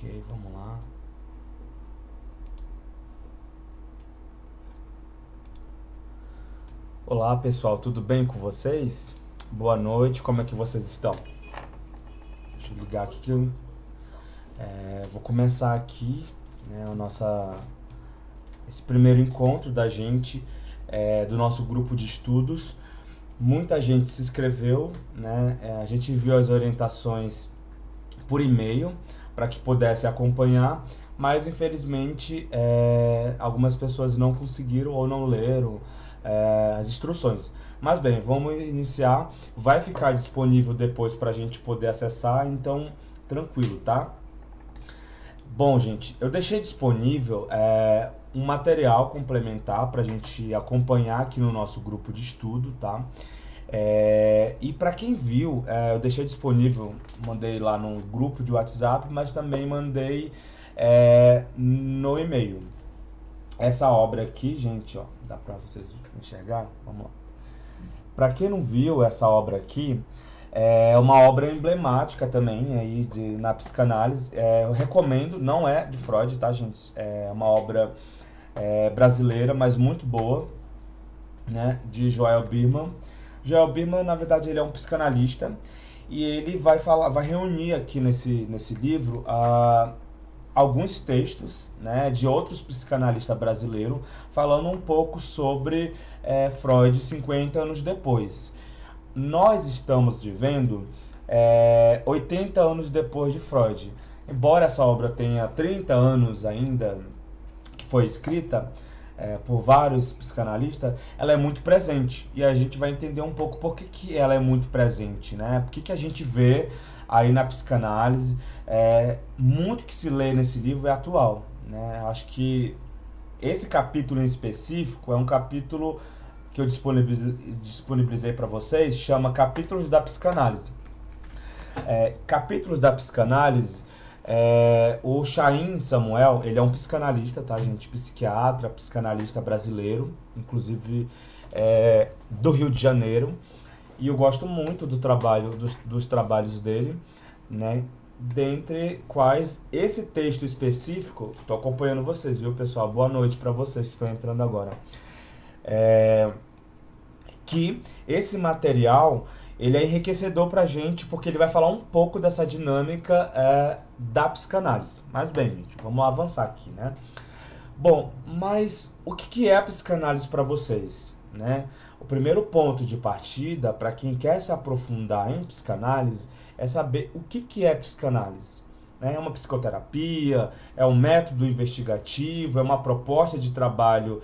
Ok, vamos lá. Olá pessoal, tudo bem com vocês? Boa noite, como é que vocês estão? Deixa eu ligar aqui que eu vou começar aqui, né, esse primeiro encontro da gente, do nosso grupo de estudos. Muita gente se inscreveu, né? A gente enviou as orientações por e-mail para que pudesse acompanhar, mas infelizmente algumas pessoas não conseguiram ou não leram as instruções. Mas bem, vamos iniciar. Vai ficar disponível depois para a gente poder acessar, então tranquilo, tá? Bom, gente, eu deixei disponível um material complementar para a gente acompanhar aqui no nosso grupo de estudo, tá? E para quem viu, eu deixei disponível, mandei lá no grupo de WhatsApp, mas também mandei no e-mail. Essa obra aqui, gente, ó, dá para vocês enxergar? Vamos lá. Para quem não viu essa obra aqui, é uma obra emblemática também aí na psicanálise. Eu recomendo, não é de Freud, tá, gente? É uma obra brasileira, mas muito boa, né, de Joel Birman. Joel Birman, na verdade, ele é um psicanalista e ele vai reunir aqui nesse livro alguns textos, né, de outros psicanalistas brasileiros falando um pouco sobre Freud 50 anos depois. Nós estamos vivendo 80 anos depois de Freud. Embora essa obra tenha 30 anos ainda que foi escrita por vários psicanalistas, ela é muito presente. E a gente vai entender um pouco por que ela é muito presente, né? Por que a gente vê aí na psicanálise, muito que se lê nesse livro é atual, né? Acho que esse capítulo em específico é um capítulo que eu disponibilizei para vocês, chama Capítulos da Psicanálise. Capítulos da Psicanálise, o Chaim Samuel, ele é um psicanalista, tá, gente? Psiquiatra, psicanalista brasileiro, inclusive do Rio de Janeiro. E eu gosto muito dos trabalhos dele, né? Dentre quais esse texto específico, estou acompanhando vocês, viu, pessoal? Boa noite para vocês que estão entrando agora. Que esse material ele é enriquecedor para a gente porque ele vai falar um pouco dessa dinâmica da psicanálise. Mas bem, gente, vamos avançar aqui, né? Bom, mas o que é a psicanálise para vocês, né? O primeiro ponto de partida para quem quer se aprofundar em psicanálise é saber o que é psicanálise. É uma psicoterapia, é um método investigativo, é uma proposta de trabalho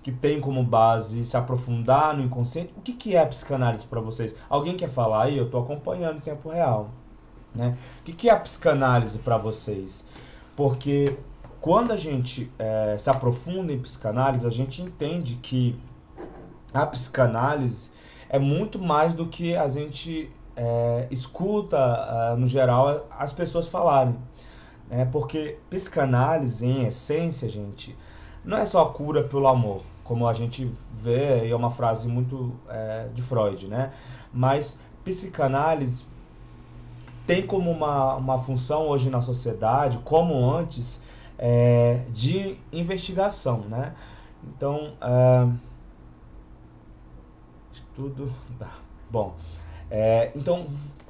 que tem como base se aprofundar no inconsciente. O que é a psicanálise para vocês? Alguém quer falar aí? Eu estou acompanhando em tempo real, né? O que é a psicanálise para vocês? Porque quando a gente se aprofunda em psicanálise, a gente entende que a psicanálise é muito mais do que a gente escuta, no geral, as pessoas falarem. Porque psicanálise, em essência, gente, não é só a cura pelo amor, como a gente vê, e é uma frase muito de Freud, né? Mas psicanálise tem como uma função hoje na sociedade, como antes, de investigação, né? Então, estudo... Tá. Bom, então,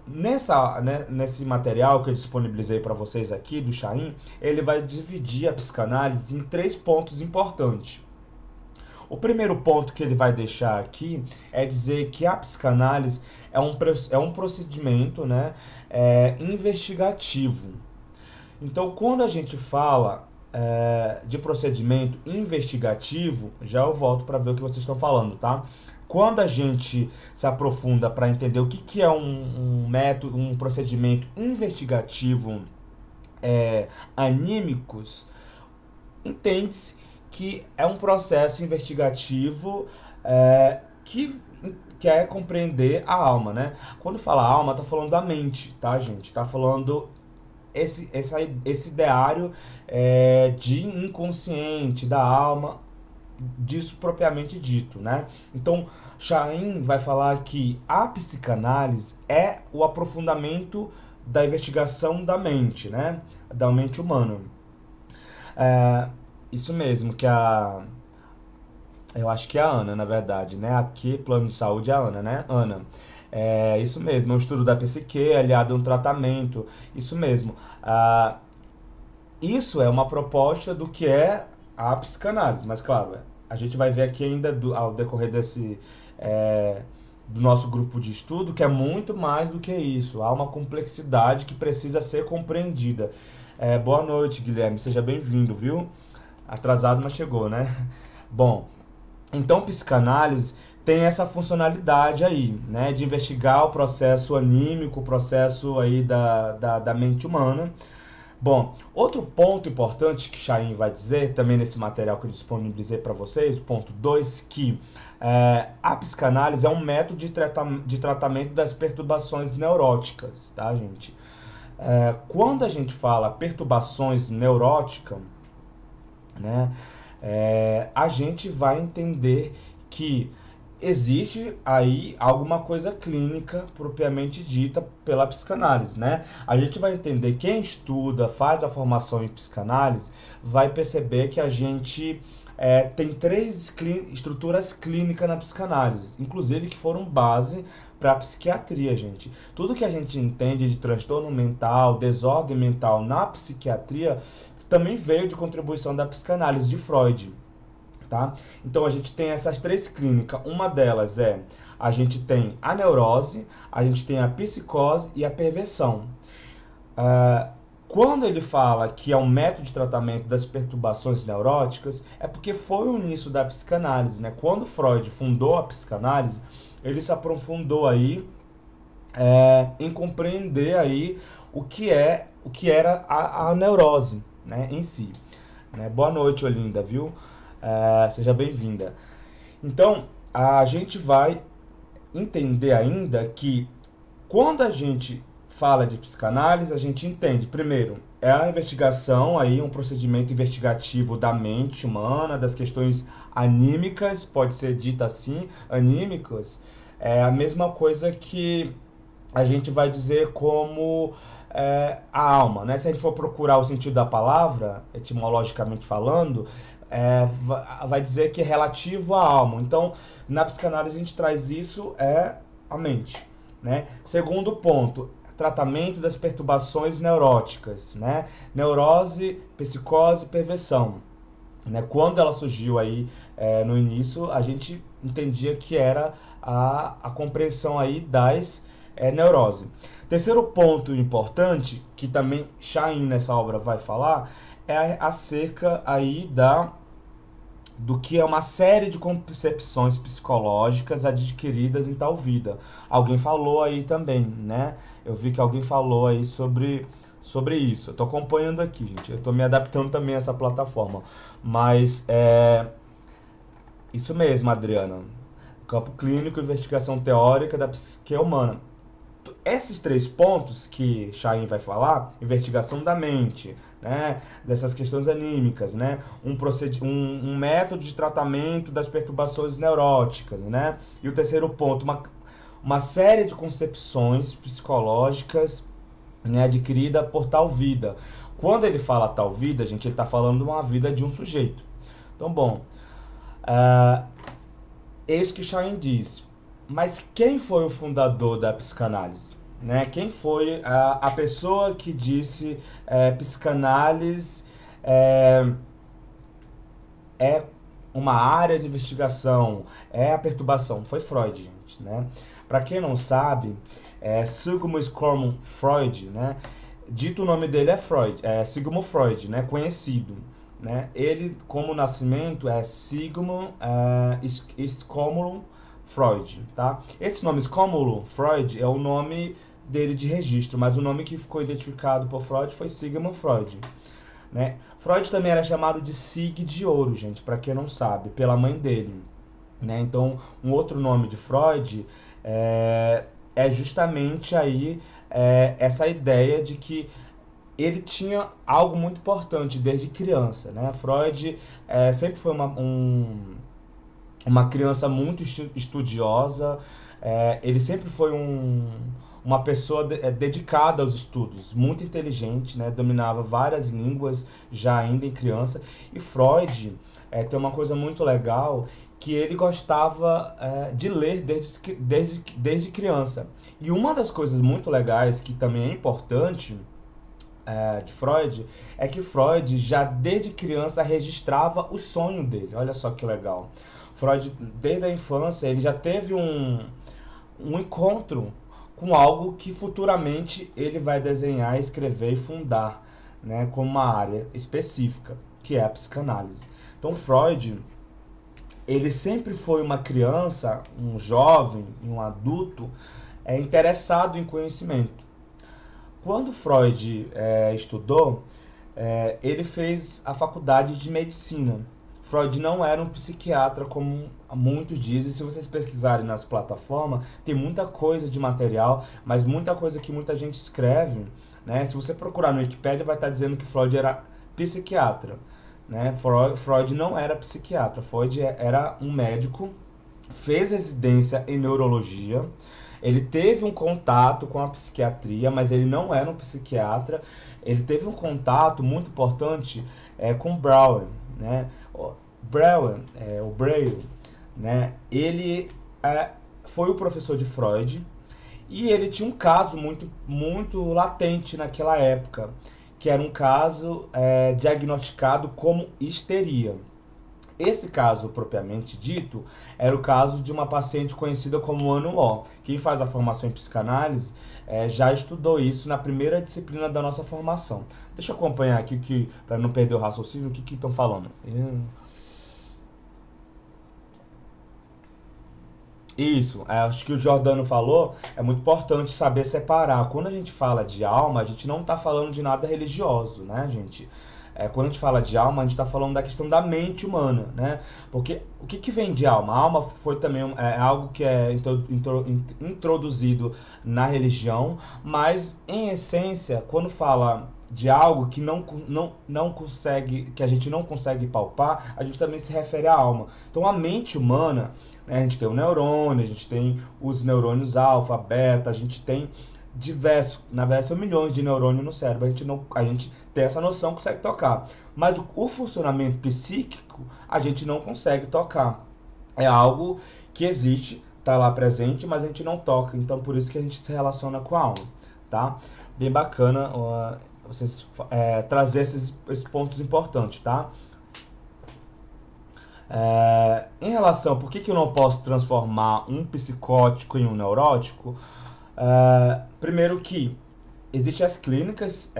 nesse material que eu disponibilizei para vocês aqui, do Chaim, ele vai dividir a psicanálise em 3 pontos importantes. O primeiro ponto que ele vai deixar aqui é dizer que a psicanálise é um procedimento, né, investigativo. Então, quando a gente fala de procedimento investigativo, já eu volto para ver o que vocês estão falando, tá? Quando a gente se aprofunda para entender o que é um método, um procedimento investigativo anímicos, entende-se que é um processo investigativo que quer compreender a alma, né? Quando fala alma, tá falando da mente, tá, gente? Tá falando esse ideário de inconsciente, da alma, disso propriamente dito, né? Então, Chaim vai falar que a psicanálise é o aprofundamento da investigação da mente, né? Da mente humana. É, isso mesmo, eu acho que é a Ana, na verdade, né? Aqui, plano de saúde é a Ana, né? Ana. É isso mesmo, é um estudo da psique aliado a um tratamento. Isso mesmo. Isso é uma proposta do que é a psicanálise, mas claro, a gente vai ver aqui ainda ao decorrer do nosso grupo de estudo que é muito mais do que isso. Há uma complexidade que precisa ser compreendida. Boa noite, Guilherme, seja bem-vindo, viu? Atrasado, mas chegou, né? Bom, então psicanálise tem essa funcionalidade aí, né, de investigar o processo anímico, o processo aí da mente humana. Bom, outro ponto importante que Chaim vai dizer, também nesse material que eu disponibilizei para vocês, ponto 2, que a psicanálise é um método de tratamento das perturbações neuróticas, tá, gente? Quando a gente fala perturbações neuróticas, né, a gente vai entender que existe aí alguma coisa clínica propriamente dita pela psicanálise, né? A gente vai entender, quem estuda, faz a formação em psicanálise, vai perceber que a gente tem três estruturas clínicas na psicanálise, inclusive que foram base para a psiquiatria, gente. Tudo que a gente entende de transtorno mental, desordem mental na psiquiatria, também veio de contribuição da psicanálise de Freud. Tá? Então a gente tem essas três clínicas. Uma delas a gente tem a neurose, a gente tem a psicose e a perversão. Quando ele fala que é um método de tratamento das perturbações neuróticas, é porque foi o início da psicanálise, né? Quando Freud fundou a psicanálise, ele se aprofundou aí em compreender aí o que era a neurose, né, em si. Né? Boa noite, Olinda, viu? Seja bem-vinda. Então, a gente vai entender ainda que quando a gente fala de psicanálise, a gente entende, primeiro, é a investigação, aí, um procedimento investigativo da mente humana, das questões anímicas, pode ser dita assim, anímicas, é a mesma coisa que a gente vai dizer como a alma, né? Se a gente for procurar o sentido da palavra, etimologicamente falando, vai dizer que é relativo à alma. Então, na psicanálise a gente traz isso a mente, né? Segundo ponto, tratamento das perturbações neuróticas, né? Neurose, psicose, perversão. Né? Quando ela surgiu aí no início, a gente entendia que era a compreensão aí das neurose. Terceiro ponto importante, que também Chaim nessa obra vai falar, é acerca aí do que é uma série de concepções psicológicas adquiridas em tal vida. Alguém falou aí também, né? Eu vi que alguém falou aí sobre isso. Eu tô acompanhando aqui, gente. Eu tô me adaptando também a essa plataforma. Mas isso mesmo, Adriana. Campo clínico, investigação teórica da psique humana. Esses três pontos que Chaim vai falar, investigação da mente, né, dessas questões anímicas, né, um método de tratamento das perturbações neuróticas, né, e o terceiro ponto, uma série de concepções psicológicas, né, adquirida por tal vida. Quando ele fala tal vida, gente, ele está falando de uma vida de um sujeito. Então, bom, é isso que Chaim diz. Mas quem foi o fundador da psicanálise? Né? Quem foi a pessoa que disse psicanálise é uma área de investigação, é a perturbação? Foi Freud, gente. Né? Para quem não sabe, Sigmund Freud, né? Dito o nome dele é Freud, Sigmund Freud, né? Conhecido. Né? Ele, como nascimento, é Sigmund Scomulum Freud, tá? Esse nome Scomulum Freud é o nome dele de registro, mas o nome que ficou identificado por Freud foi Sigmund Freud, né? Freud também era chamado de Sig de Ouro, gente, para quem não sabe, pela mãe dele, né? Então, um outro nome de Freud é justamente aí essa ideia de que ele tinha algo muito importante desde criança, né? Freud sempre foi uma criança muito estudiosa, ele sempre foi uma pessoa dedicada aos estudos, muito inteligente, né? Dominava várias línguas já ainda em criança. E Freud tem uma coisa muito legal, que ele gostava de ler desde criança. E uma das coisas muito legais, que também é importante, de Freud, é que Freud já desde criança registrava o sonho dele. Olha só que legal. Freud, desde a infância, ele já teve um encontro com algo que futuramente ele vai desenhar, escrever e fundar, né, como uma área específica, que é a psicanálise. Então Freud, ele sempre foi uma criança, um jovem e um adulto interessado em conhecimento. Quando Freud estudou, ele fez a faculdade de medicina. Freud não era um psiquiatra, como muitos dizem. Se vocês pesquisarem nas plataformas, tem muita coisa de material, mas muita coisa que muita gente escreve, né? Se você procurar no Wikipedia, vai estar dizendo que Freud era psiquiatra, né? Freud não era psiquiatra. Freud era um médico, fez residência em neurologia. Ele teve um contato com a psiquiatria, mas ele não era um psiquiatra. Ele teve um contato muito importante com Brauer, né? O Breuer, né? Ele foi o professor de Freud, e ele tinha um caso muito latente naquela época, que era um caso diagnosticado como histeria. Esse caso, propriamente dito, era o caso de uma paciente conhecida como Anne O. Quem faz a formação em psicanálise já estudou isso na primeira disciplina da nossa formação. Deixa eu acompanhar aqui, para não perder o raciocínio, o que estão falando. Isso, acho que o Jordano falou, é muito importante saber separar. Quando a gente fala de alma, a gente não está falando de nada religioso, né, gente? Quando a gente fala de alma, a gente está falando da questão da mente humana, né? Porque o que vem de alma? A alma foi também algo que é introduzido na religião, mas em essência, quando fala de algo que não consegue, que a gente não consegue palpar, a gente também se refere à alma. Então a mente humana, né, a gente tem o neurônio, a gente tem os neurônios alfa, beta, a gente tem diversos, na verdade são milhões de neurônios no cérebro, a gente tem essa noção, consegue tocar, mas o funcionamento psíquico a gente não consegue tocar, é algo que existe, está lá presente, mas a gente não toca, então por isso que a gente se relaciona com a alma, tá? Bem bacana vocês trazer esses pontos importantes, tá? Em relação a por que eu não posso transformar um psicótico em um neurótico, primeiro que existem as clínicas,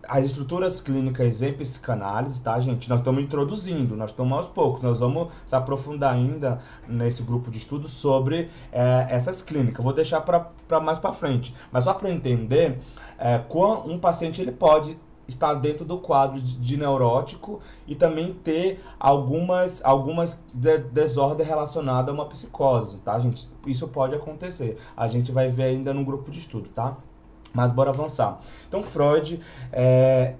as estruturas clínicas em psicanálise, tá, gente? Nós estamos introduzindo, nós estamos aos poucos, nós vamos se aprofundar ainda nesse grupo de estudos sobre essas clínicas. Vou deixar para mais para frente, mas só para entender, um paciente ele pode estar dentro do quadro de neurótico e também ter algumas desordens relacionadas a uma psicose, tá, gente? Isso pode acontecer. A gente vai ver ainda no grupo de estudo, tá? Mas bora avançar. Então Freud,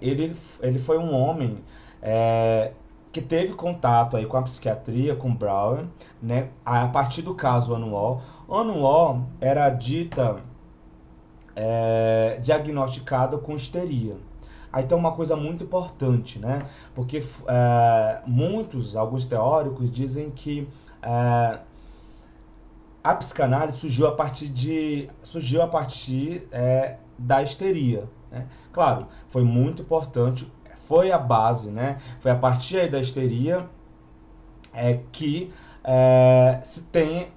ele foi um homem que teve contato aí com a psiquiatria, com Brauer, né? A partir do caso Anne O. Anne O era dita diagnosticada com histeria. Aí tem uma coisa muito importante, né? Porque alguns teóricos dizem que a psicanálise surgiu a partir da histeria, né? Claro, foi muito importante, foi a base, né? Foi a partir aí da histeria que se tem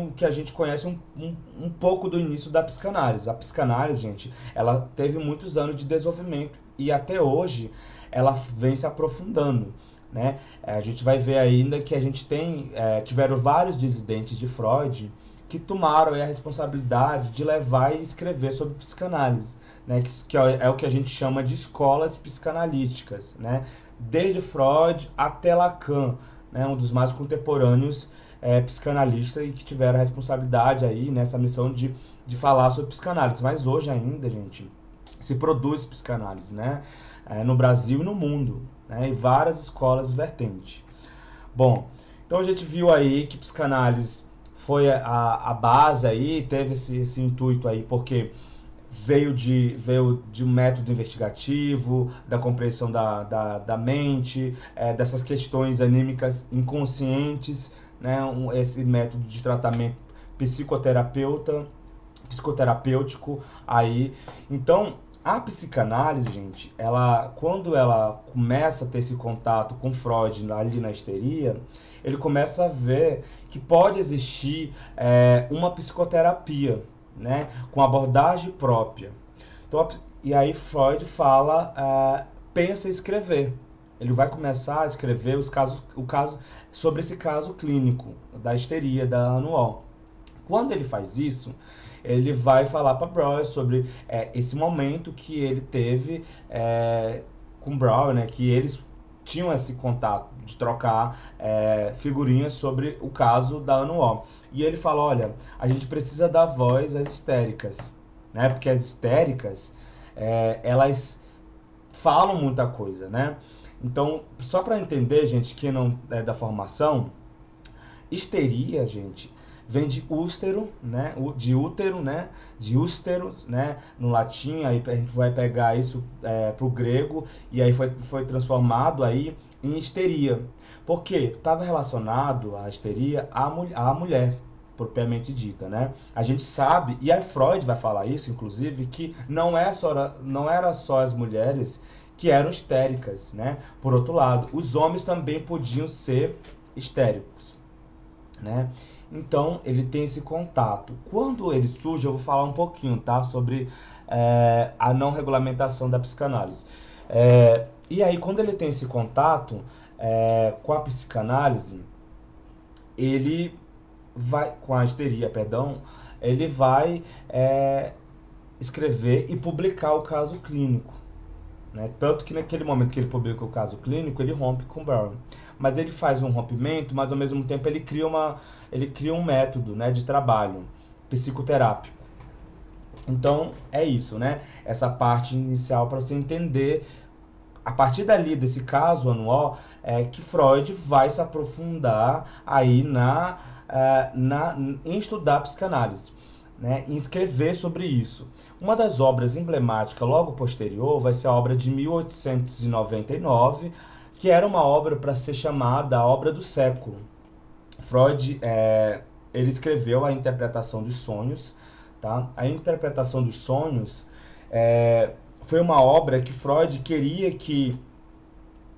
o que a gente conhece um pouco do início da psicanálise. A psicanálise, gente, ela teve muitos anos de desenvolvimento e até hoje ela vem se aprofundando, né? A gente vai ver ainda que a gente tiveram vários dissidentes de Freud que tomaram a responsabilidade de levar e escrever sobre psicanálise, né? Que é o que a gente chama de escolas psicanalíticas, né? Desde Freud até Lacan, né? Um dos mais contemporâneos psicanalistas e que tiveram a responsabilidade aí nessa missão de falar sobre psicanálise. Mas hoje ainda, gente, se produz psicanálise, né? No Brasil e no mundo, né? E várias escolas vertentes. Bom, então a gente viu aí que psicanálise foi a base aí, teve esse intuito aí, porque veio de um método investigativo, da compreensão da mente, dessas questões anímicas inconscientes, né? Esse método de tratamento psicoterapêutico aí. Então, a psicanálise, gente, quando ela começa a ter esse contato com Freud ali na histeria, ele começa a ver que pode existir uma psicoterapia, né, com abordagem própria. Então, e aí Freud pensa em escrever. Ele vai começar a escrever sobre esse caso clínico da histeria da Anual. Quando ele faz isso, ele vai falar para Breuer sobre esse momento que ele teve com Breuer, né, que eles tinham esse contato de trocar figurinhas sobre o caso da Anual. E ele fala, olha, a gente precisa dar voz às histéricas, né? Porque as histéricas, elas falam muita coisa, né? Então, só para entender, gente, que não é da formação, histeria, gente, vem de ústero, né? De útero, né? De ústeros, né? No latim, aí a gente vai pegar isso pro grego, e aí foi transformado aí em histeria. Porque estava relacionado a histeria à mulher, propriamente dita, né? A gente sabe, e aí Freud vai falar isso, inclusive, que não era só as mulheres que eram histéricas, né? Por outro lado, os homens também podiam ser histéricos, né? Então, ele tem esse contato. Quando ele surge, eu vou falar um pouquinho, tá? Sobre a não regulamentação da psicanálise. E aí, quando ele tem esse contato com a psicanálise, ele vai, com a histeria, perdão, ele vai escrever e publicar o caso clínico, né? Tanto que naquele momento que ele publica o caso clínico, ele rompe com Breuer. Mas ele faz um rompimento, mas ao mesmo tempo ele cria um método, né, de trabalho psicoterápico. Então é isso, né? Essa parte inicial para você entender, a partir dali desse caso Anual, que Freud vai se aprofundar aí em estudar a psicanálise, né, em escrever sobre isso. Uma das obras emblemáticas logo posterior vai ser a obra de 1899, que era uma obra para ser chamada a obra do século. Freud, ele escreveu a interpretação dos sonhos, tá? A interpretação dos sonhos foi uma obra que Freud queria que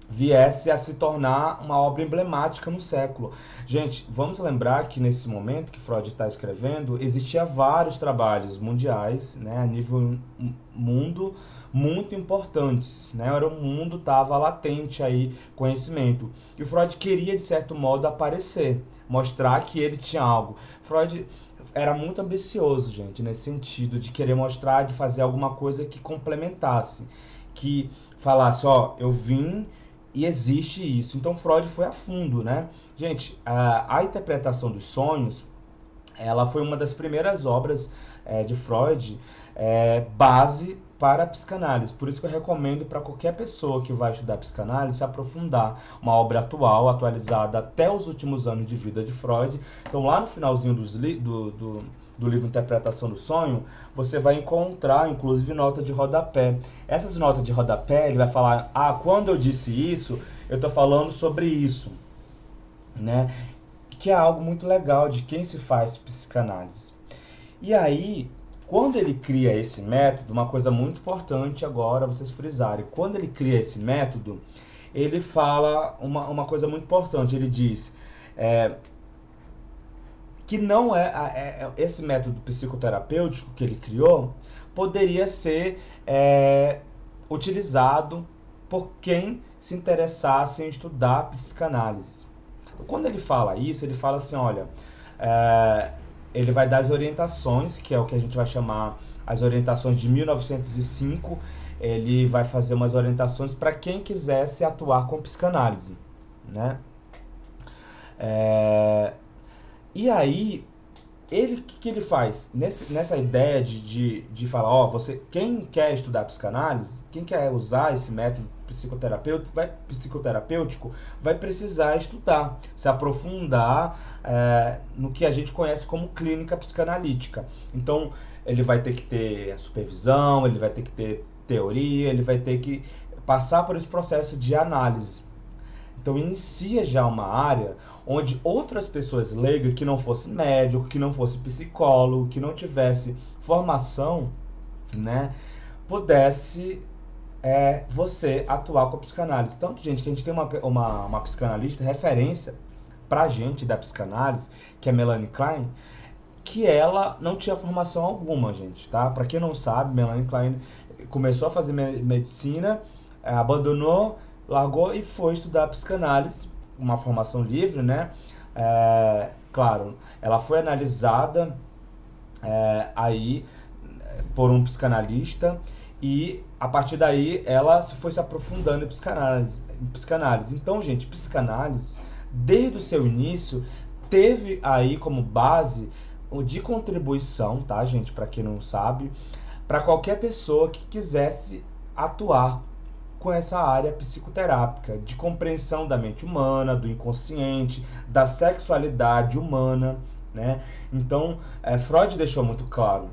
viesse a se tornar uma obra emblemática no século. Gente, vamos lembrar que nesse momento que Freud está escrevendo, existia vários trabalhos mundiais, né, a nível mundo, muito importantes, né? O mundo estava latente aí, conhecimento. E o Freud queria, de certo modo, aparecer, mostrar que ele tinha algo. Freud era muito ambicioso, gente, nesse sentido, de querer mostrar, de fazer alguma coisa que complementasse, que falasse, ó, eu vim e existe isso. Então Freud foi a fundo, né? Gente, a interpretação dos sonhos, ela foi uma das primeiras obras de Freud, base para a psicanálise. Por isso que eu recomendo para qualquer pessoa que vai estudar psicanálise se aprofundar. Uma obra atualizada até os últimos anos de vida de Freud. Então lá no finalzinho do livro Interpretação do Sonho, você vai encontrar, inclusive, nota de rodapé. Essas notas de rodapé, ele vai falar, quando eu disse isso, eu estou falando sobre isso, né? Que é algo muito legal de quem se faz psicanálise. E aí, quando ele cria esse método, uma coisa muito importante agora vocês frisarem, quando ele cria esse método, ele fala uma coisa muito importante, ele diz que não esse método psicoterapêutico que ele criou poderia ser utilizado por quem se interessasse em estudar psicanálise. Quando ele fala isso, ele fala assim, olha, ele vai dar as orientações, que é o que a gente vai chamar as orientações de 1905, ele vai fazer umas orientações para quem quisesse atuar com psicanálise, né? E aí, ele, o que, que ele faz? Nessa ideia de falar, ó, você, quem quer estudar psicanálise, quem quer usar esse método psicoterapêutico, vai precisar estudar, se aprofundar no que a gente conhece como clínica psicanalítica. Então, ele vai ter que ter a supervisão, ele vai ter que ter teoria, ele vai ter que passar por esse processo de análise. Então inicia já uma área onde outras pessoas leigas, que não fosse médico, que não fosse psicólogo, que não tivesse formação, né, pudesse você atuar com a psicanálise. Tanto, gente, que a gente tem uma psicanalista referência pra gente da psicanálise, que é Melanie Klein, que ela não tinha formação alguma, gente, tá? Pra quem não sabe, Melanie Klein começou a fazer medicina, abandonou, largou e foi estudar psicanálise, uma formação livre, né? Claro, ela foi analisada aí por um psicanalista e a partir daí ela foi se aprofundando em psicanálise. Então, gente, psicanálise, desde o seu início, teve aí como base de contribuição, tá, gente, para quem não sabe, para qualquer pessoa que quisesse atuar com essa área psicoterápica, de compreensão da mente humana, do inconsciente, da sexualidade humana, né? Então, Freud deixou muito claro,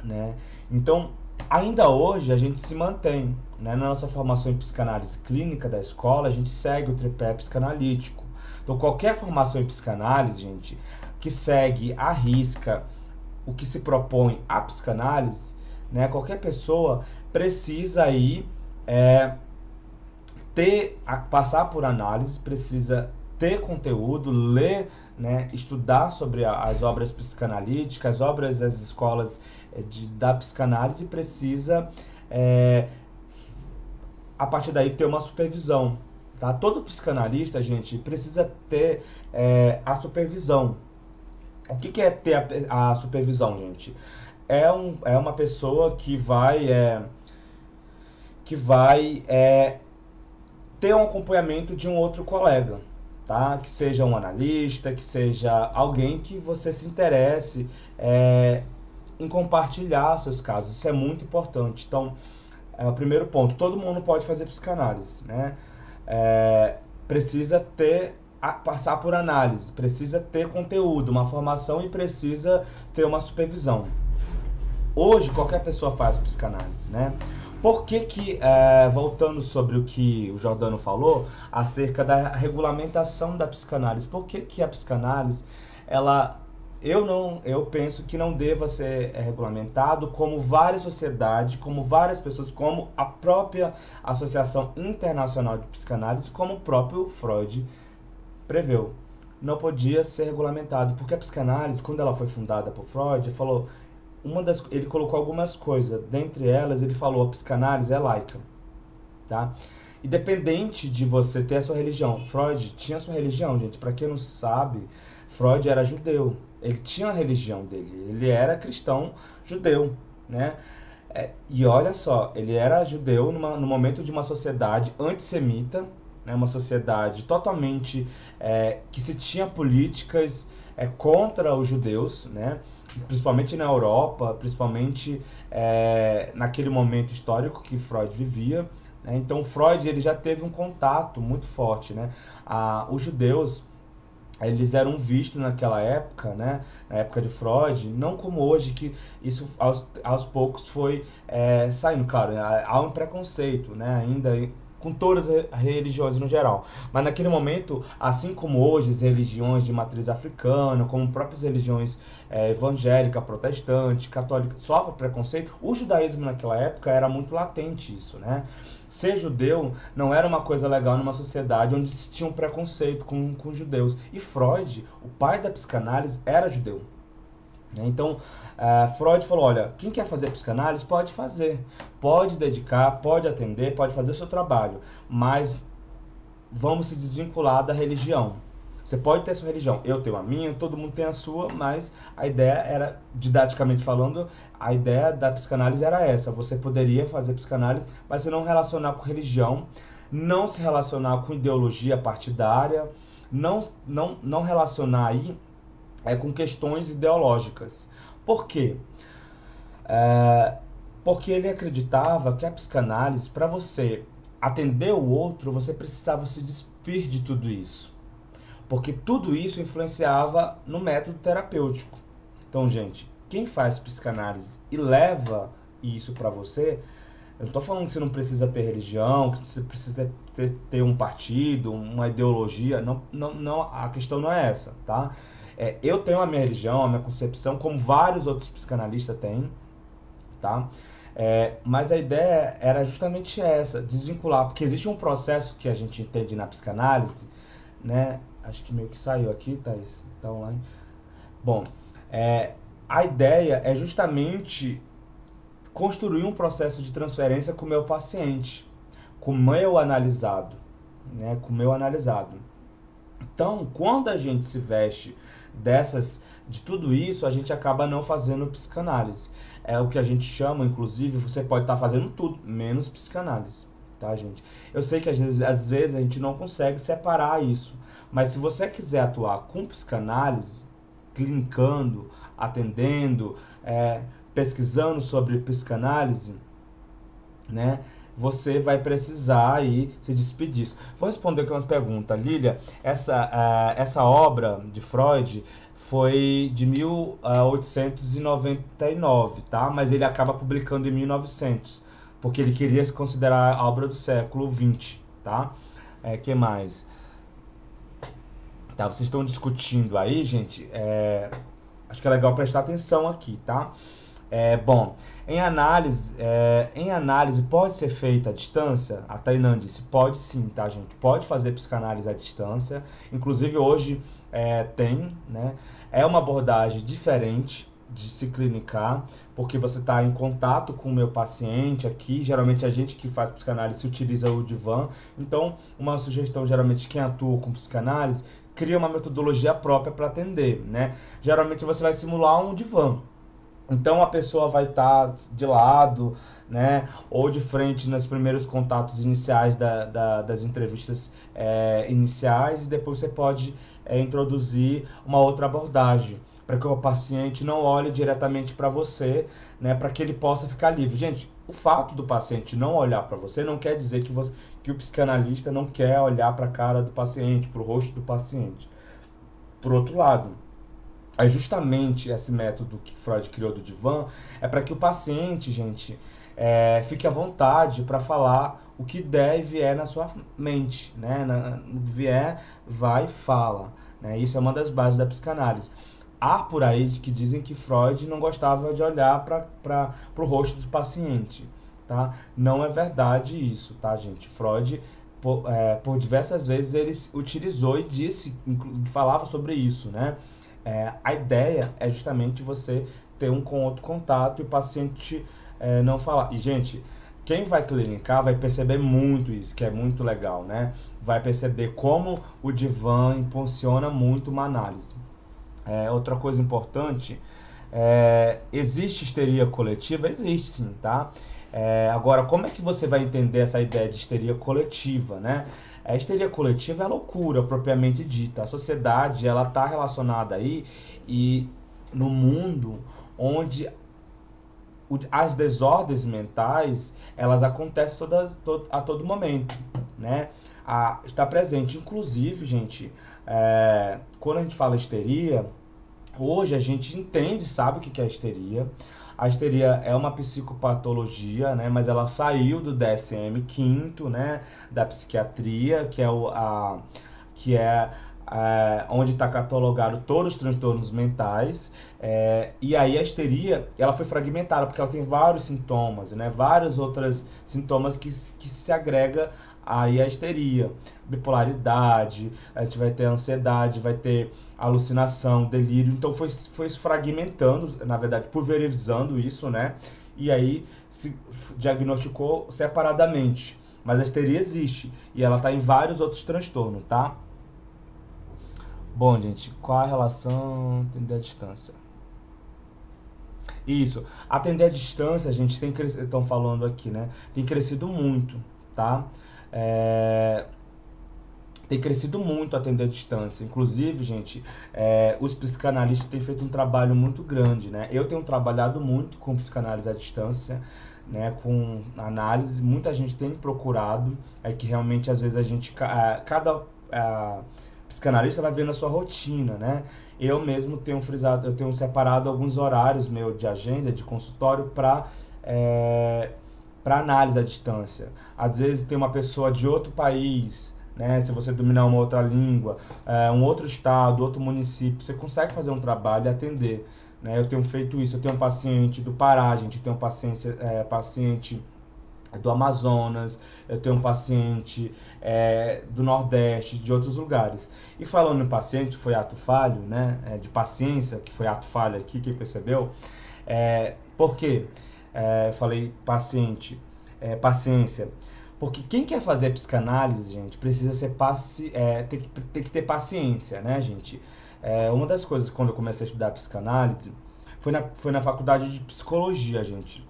né? Então, ainda hoje a gente se mantém, né? Na nossa formação em psicanálise clínica da escola, a gente segue o tripé psicanalítico. Então, qualquer formação em psicanálise, gente, que segue à risca o que se propõe a psicanálise, né? Qualquer pessoa precisa aí passar por análise, precisa ter conteúdo, ler, né, estudar sobre as obras psicanalíticas, as obras das escolas da psicanálise, e precisa, a partir daí, ter uma supervisão. Tá? Todo psicanalista, gente, precisa ter a supervisão. O que é ter a supervisão, gente? É uma pessoa que vai ter um acompanhamento de um outro colega, tá? Que seja um analista, que seja alguém que você se interesse em compartilhar seus casos. Isso é muito importante. Então, o primeiro ponto, todo mundo pode fazer psicanálise, né? Precisa passar por análise, precisa ter conteúdo, uma formação e precisa ter uma supervisão. Hoje, qualquer pessoa faz psicanálise, né? Por que voltando sobre o que o Jordano falou, acerca da regulamentação da psicanálise, por que a psicanálise, eu penso que não deva ser regulamentado, como várias sociedades, como várias pessoas, como a própria Associação Internacional de Psicanálise, como o próprio Freud preveu. Não podia ser regulamentado, porque a psicanálise, quando ela foi fundada por Freud, ele colocou algumas coisas, dentre elas ele falou: a psicanálise é laica, tá? Independente de você ter a sua religião. Freud tinha a sua religião, gente. Para quem não sabe, Freud era judeu. Ele tinha a religião dele. Ele era cristão judeu, né? E olha só, ele era judeu no momento de uma sociedade antissemita, né? Uma sociedade totalmente que se tinha políticas contra os judeus, né? Principalmente na Europa, principalmente naquele momento histórico que Freud vivia, né? Então Freud ele já teve um contato muito forte, né? Os judeus, eles eram vistos naquela época, né? Na época de Freud, não como hoje, que isso aos poucos foi saindo. Claro, há um preconceito, né? Ainda com todas as religiões no geral. Mas naquele momento, assim como hoje as religiões de matriz africana, como próprias religiões evangélica, protestante, católica, sofrem preconceito, o judaísmo naquela época era muito latente isso, né? Ser judeu não era uma coisa legal numa sociedade onde se tinha um preconceito com judeus. E Freud, o pai da psicanálise, era judeu. Então, Freud falou: olha, quem quer fazer psicanálise pode fazer, pode dedicar, pode atender, pode fazer o seu trabalho, mas vamos se desvincular da religião. Você pode ter a sua religião, eu tenho a minha, todo mundo tem a sua, mas a ideia era, didaticamente falando, a ideia da psicanálise era essa: você poderia fazer psicanálise, mas você não relacionar com religião, não se relacionar com ideologia partidária, não relacionar aí com questões ideológicas. Por quê? É, porque ele acreditava que a psicanálise, para você atender o outro, você precisava se despir de tudo isso. Porque tudo isso influenciava no método terapêutico. Então, gente, quem faz psicanálise e leva isso para você, eu não tô falando que você não precisa ter religião, que você precisa ter um partido, uma ideologia. Não, não, não, a questão não é essa, tá? Eu tenho a minha religião, a minha concepção, como vários outros psicanalistas têm, tá? Mas a ideia era justamente essa, desvincular, porque existe um processo que a gente entende na psicanálise, né? Acho que meio que saiu aqui, Thaís, tá online. Bom, a ideia é justamente construir um processo de transferência com o meu paciente, com o meu analisado, né? Com o meu analisado. Então, quando a gente se veste de tudo isso, a gente acaba não fazendo psicanálise. É o que a gente chama, inclusive, você pode estar fazendo tudo, menos psicanálise, tá, gente? Eu sei que às vezes a gente não consegue separar isso, mas se você quiser atuar com psicanálise, clinicando, atendendo, pesquisando sobre psicanálise, né? Você vai precisar aí se despedir disso. Vou responder aqui umas perguntas. Lília, essa obra de Freud foi de 1899, tá? Mas ele acaba publicando em 1900, porque ele queria se considerar a obra do século XX, tá? Que mais? Tá, vocês estão discutindo aí, gente. Acho que é legal prestar atenção aqui, tá? Bom, em análise pode ser feita à distância? A Tainan disse, pode sim, tá, gente? Pode fazer psicanálise à distância. Inclusive hoje tem, né? É uma abordagem diferente de se clinicar, porque você está em contato com o meu paciente aqui. Geralmente a gente que faz psicanálise utiliza o divã. Então, uma sugestão geralmente de quem atua com psicanálise cria uma metodologia própria para atender, né? Geralmente você vai simular um divã. Então a pessoa vai estar de lado, né, ou de frente nos primeiros contatos iniciais das entrevistas iniciais, e depois você pode introduzir uma outra abordagem, para que o paciente não olhe diretamente para você, né, para que ele possa ficar livre. Gente, o fato do paciente não olhar para você não quer dizer que o psicanalista não quer olhar para a cara do paciente, para o rosto do paciente. Por outro lado, é justamente esse método que Freud criou do divã, para que o paciente, gente, fique à vontade para falar o que der e vier na sua mente, né? Vier, vai e fala, né? Isso é uma das bases da psicanálise. Há por aí que dizem que Freud não gostava de olhar para o rosto do paciente, tá? Não é verdade isso, tá, gente? Freud, por diversas vezes, ele utilizou e falava sobre isso, né? A ideia é justamente você ter um com outro contato e o paciente não falar. E, gente, quem vai clinicar vai perceber muito isso, que é muito legal, né? Vai perceber como o divã impulsiona muito uma análise. Outra coisa importante, existe histeria coletiva? Existe sim, tá? Agora, como é que você vai entender essa ideia de histeria coletiva, né? A histeria coletiva é loucura, propriamente dita. A sociedade, ela está relacionada aí e no mundo onde as desordens mentais, elas acontecem a todo momento, né? Está presente, inclusive, gente, quando a gente fala histeria, hoje a gente entende, sabe o que é histeria. A histeria é uma psicopatologia, né, mas ela saiu do DSM-5, né, da psiquiatria, onde está catalogado todos os transtornos mentais. E aí a histeria, ela foi fragmentada, porque ela tem vários sintomas, né, vários outros sintomas que se agrega aí a histeria, bipolaridade, a gente vai ter ansiedade, vai ter alucinação, delírio. Então foi se fragmentando, na verdade, pulverizando isso, né? E aí se diagnosticou separadamente. Mas a histeria existe e ela tá em vários outros transtornos, tá? Bom, gente, qual a relação atender à distância? Isso, atender à distância, a gente tem crescido, estão falando aqui, né? Tem crescido muito, tá? tem crescido muito atender à distância. Inclusive, gente, os psicanalistas têm feito um trabalho muito grande, né? Eu tenho trabalhado muito com psicanálise à distância, né? Com análise. Muita gente tem procurado. É que realmente, às vezes, cada psicanalista vai vendo a sua rotina, né? Eu mesmo tenho frisado, eu tenho separado alguns horários meu de agenda, de consultório, para análise à distância. Às vezes tem uma pessoa de outro país, né? Se você dominar uma outra língua, um outro estado, outro município, você consegue fazer um trabalho e atender, né? Eu tenho feito isso. Eu tenho um paciente do Pará, a gente tem um paciente do Amazonas, eu tenho um paciente do Nordeste, de outros lugares. E falando em paciente, foi ato falho, né? De paciência, que foi ato falho aqui, quem percebeu? Por quê? Falei paciente, paciência. Porque quem quer fazer psicanálise, gente, precisa tem que ter paciência, né, gente? Uma das coisas, quando eu comecei a estudar psicanálise, foi na faculdade de psicologia, gente.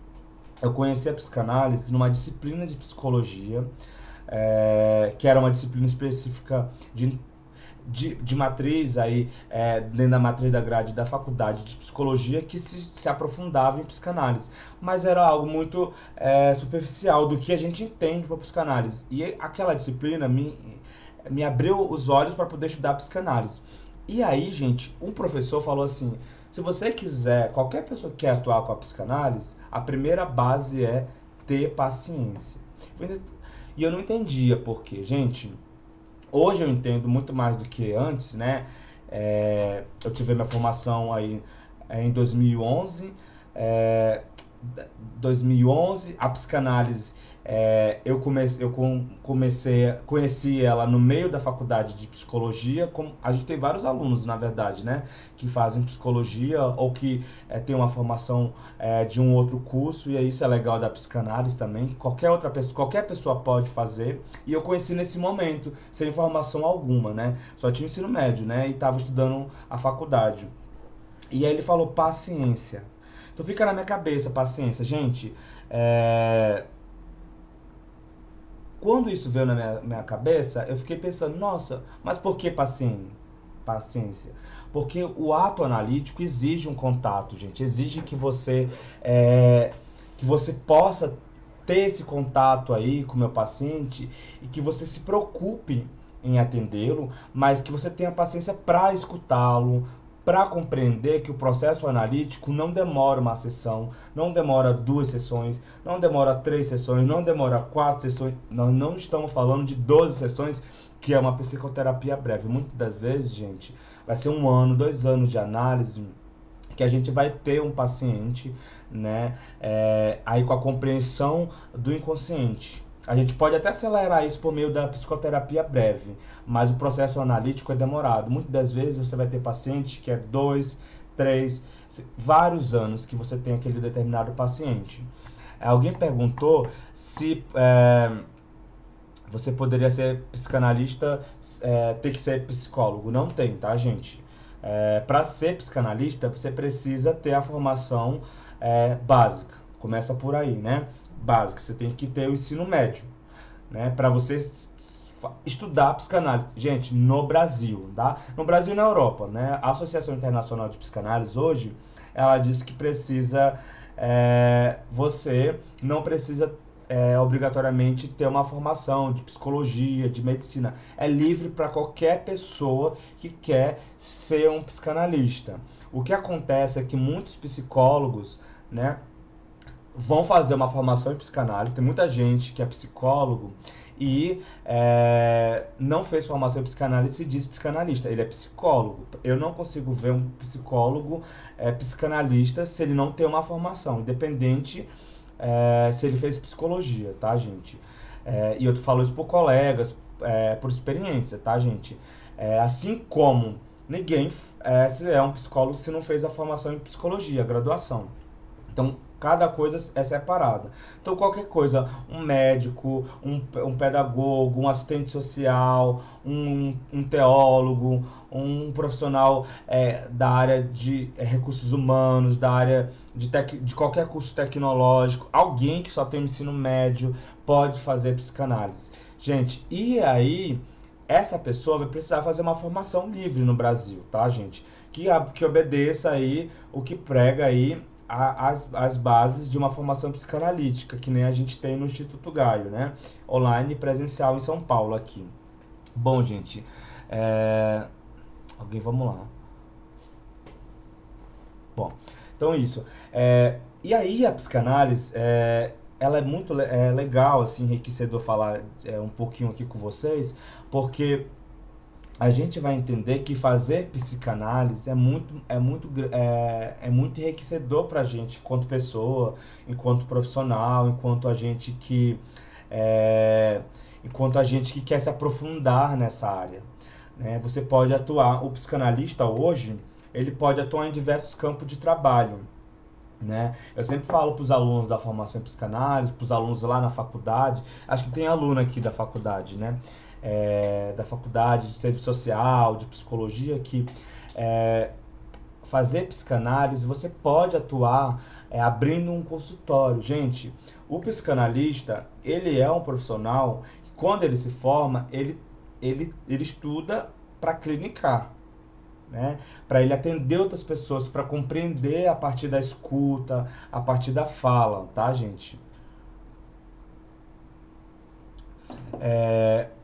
Eu conheci a psicanálise numa disciplina de psicologia, que era uma disciplina específica de matriz, dentro da matriz da grade da faculdade de psicologia, que se aprofundava em psicanálise. Mas era algo muito superficial do que a gente entende por psicanálise. E aquela disciplina me abriu os olhos para poder estudar psicanálise. E aí, gente, um professor falou assim: se você quiser, qualquer pessoa que quer atuar com a psicanálise, a primeira base é ter paciência. E eu não entendia por quê, gente. Hoje eu entendo muito mais do que antes, né? Eu tive minha formação aí em 2011. 2011, a psicanálise, conheci ela no meio da faculdade de psicologia. A gente tem vários alunos, na verdade, né, que fazem psicologia ou que tem uma formação de um outro curso, e isso é legal da psicanálise também, que qualquer pessoa pode fazer. E eu conheci nesse momento, sem formação alguma, né, só tinha ensino médio, né, e estava estudando a faculdade. E aí ele falou paciência. Então fica na minha cabeça, paciência. Gente, quando isso veio na minha cabeça, eu fiquei pensando, nossa, mas por que paciência? Porque o ato analítico exige um contato, gente. Exige que você possa ter esse contato aí com o meu paciente e que você se preocupe em atendê-lo, mas que você tenha paciência para escutá-lo, para compreender que o processo analítico não demora uma sessão, não demora 2 sessões, não demora 3 sessões, não demora 4 sessões. Nós não estamos falando de 12 sessões, que é uma psicoterapia breve. Muitas das vezes, gente, vai ser 1 ano, 2 anos de análise que a gente vai ter um paciente, né, aí com a compreensão do inconsciente. A gente pode até acelerar isso por meio da psicoterapia breve, mas o processo analítico é demorado. Muitas das vezes você vai ter paciente que 2, 3, vários anos que você tem aquele determinado paciente. Alguém perguntou se você poderia ser psicanalista, ter que ser psicólogo. Não tem, tá, gente? Para ser psicanalista, você precisa ter a formação básica. Começa por aí, né? Básica, você tem que ter o ensino médio, né, para você estudar psicanálise. Gente, no Brasil, tá? No Brasil e na Europa, né? A Associação Internacional de Psicanálise hoje, ela diz que você não precisa obrigatoriamente ter uma formação de psicologia, de medicina. É livre para qualquer pessoa que quer ser um psicanalista. O que acontece é que muitos psicólogos, né, vão fazer uma formação em psicanálise. Tem muita gente que é psicólogo e não fez formação em psicanálise e diz psicanalista. Ele é psicólogo. Eu não consigo ver um psicólogo psicanalista se ele não tem uma formação, independente se ele fez psicologia, tá, gente? E eu falo isso por colegas, por experiência, tá, gente? Assim como ninguém é um psicólogo se não fez a formação em psicologia, a graduação. Então, cada coisa é separada. Então, qualquer coisa, um médico, um pedagogo, um assistente social, um teólogo, um profissional da área de recursos humanos, da área de qualquer curso tecnológico, alguém que só tem o ensino médio pode fazer psicanálise. Gente, e aí essa pessoa vai precisar fazer uma formação livre no Brasil, tá, gente? Que obedeça aí o que prega aí as bases de uma formação psicanalítica, que nem a gente tem no Instituto Gaio, né? Online e presencial em São Paulo aqui. Bom, gente, vamos lá. Bom, então isso. E aí a psicanálise, ela é muito legal, assim, enriquecedor falar um pouquinho aqui com vocês, porque a gente vai entender que fazer psicanálise é muito enriquecedor pra gente enquanto pessoa, enquanto profissional, enquanto a gente que quer se aprofundar nessa área, né? Você pode atuar, o psicanalista hoje, ele pode atuar em diversos campos de trabalho, né? Eu sempre falo para os alunos da formação em psicanálise, para os alunos lá na faculdade, acho que tem aluno aqui da faculdade, né? Da faculdade de serviço social, de psicologia, que fazer psicanálise, você pode atuar abrindo um consultório. Gente, o psicanalista, ele é um profissional que quando ele se forma, ele estuda para clinicar, né? Para ele atender outras pessoas, para compreender a partir da escuta, a partir da fala, tá, gente?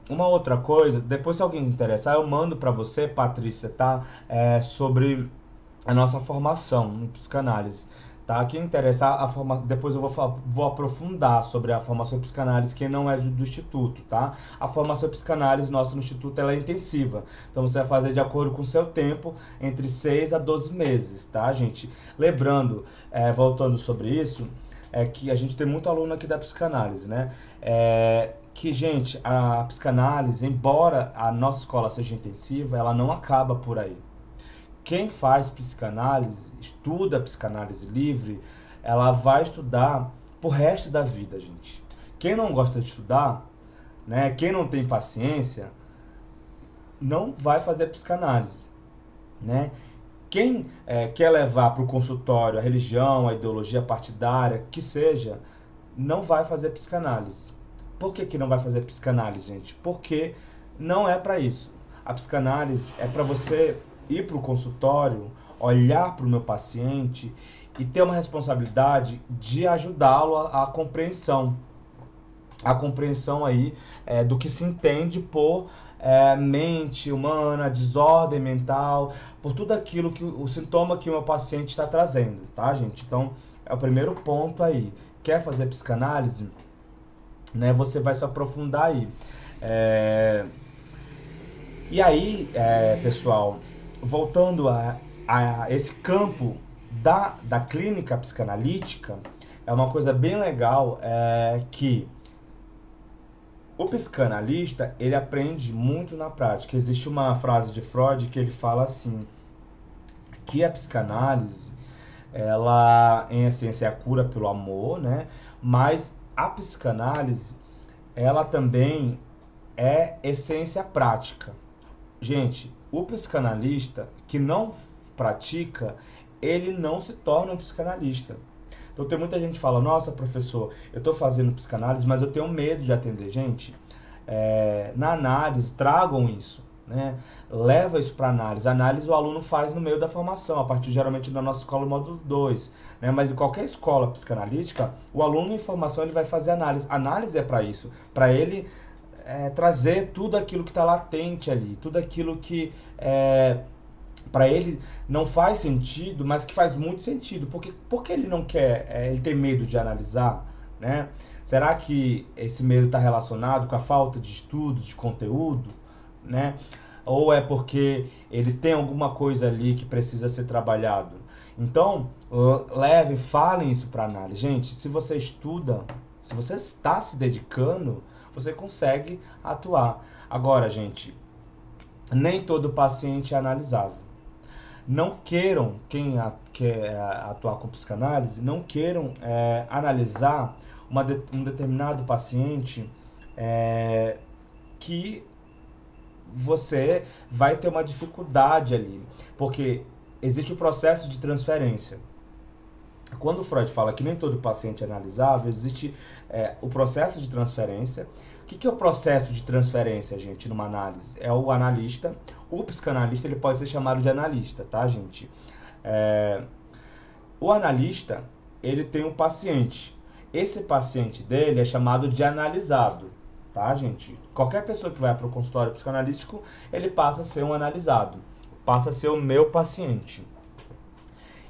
Uma outra coisa, depois se alguém se interessar, eu mando para você, Patrícia, tá? Sobre a nossa formação em psicanálise, tá? Quem interessar, depois eu vou aprofundar sobre a formação em psicanálise, que não é do Instituto, tá? A formação em psicanálise nossa no Instituto, ela é intensiva. Então você vai fazer de acordo com o seu tempo, entre 6 a 12 meses, tá, gente? Lembrando, voltando sobre isso, que a gente tem muito aluno aqui da psicanálise, né? Que, gente, a psicanálise, embora a nossa escola seja intensiva, ela não acaba por aí. Quem faz psicanálise, estuda psicanálise livre, ela vai estudar pro resto da vida, gente. Quem não gosta de estudar, né, quem não tem paciência, não vai fazer psicanálise, né? Quem quer levar para o consultório a religião, a ideologia partidária, que seja, não vai fazer psicanálise. Por que não vai fazer psicanálise, gente? Porque não é para isso. A psicanálise é para você ir para o consultório, olhar para o meu paciente e ter uma responsabilidade de ajudá-lo à compreensão. A compreensão aí do que se entende por mente humana, desordem mental, por tudo aquilo o sintoma que o meu paciente está trazendo, tá, gente? Então, é o primeiro ponto aí. Quer fazer psicanálise? Né, você vai se aprofundar aí. E aí, pessoal, voltando a esse campo da clínica psicanalítica, é uma coisa bem legal que o psicanalista, ele aprende muito na prática. Existe uma frase de Freud que ele fala assim, que a psicanálise, ela, em essência, é a cura pelo amor, né? Mas a psicanálise, ela também é essência prática. Gente, o psicanalista que não pratica, ele não se torna um psicanalista. Então tem muita gente que fala, nossa, professor, eu estou fazendo psicanálise, mas eu tenho medo de atender. Gente, na análise, tragam isso, né? Leva isso para análise. A análise o aluno faz no meio da formação, a partir geralmente da nossa escola módulo 2, né? Mas em qualquer escola psicanalítica, o aluno em formação ele vai fazer análise. A análise é para isso, para ele trazer tudo aquilo que está latente ali, tudo aquilo que para ele não faz sentido, mas que faz muito sentido. Porque ele não quer, ele tem medo de analisar, né? Será que esse medo está relacionado com a falta de estudos, de conteúdo, né? Ou é porque ele tem alguma coisa ali que precisa ser trabalhado? Então, levem, falem isso para análise. Gente, se você estuda, se você está se dedicando, você consegue atuar. Agora, gente, nem todo paciente é analisável. Não queiram, quem quer atuar com psicanálise, não queiram analisar um determinado paciente que você vai ter uma dificuldade ali, porque existe o processo de transferência. quando Freud fala que nem todo paciente é analisável, existe o processo de transferência. O que é o processo de transferência, gente, numa análise? É o analista, o psicanalista, ele pode ser chamado de analista, tá, gente? O analista, ele tem um paciente. Esse paciente dele é chamado de analisado, tá, gente? Qualquer pessoa que vai para o consultório psicanalítico, ele passa a ser um analisado, passa a ser o meu paciente.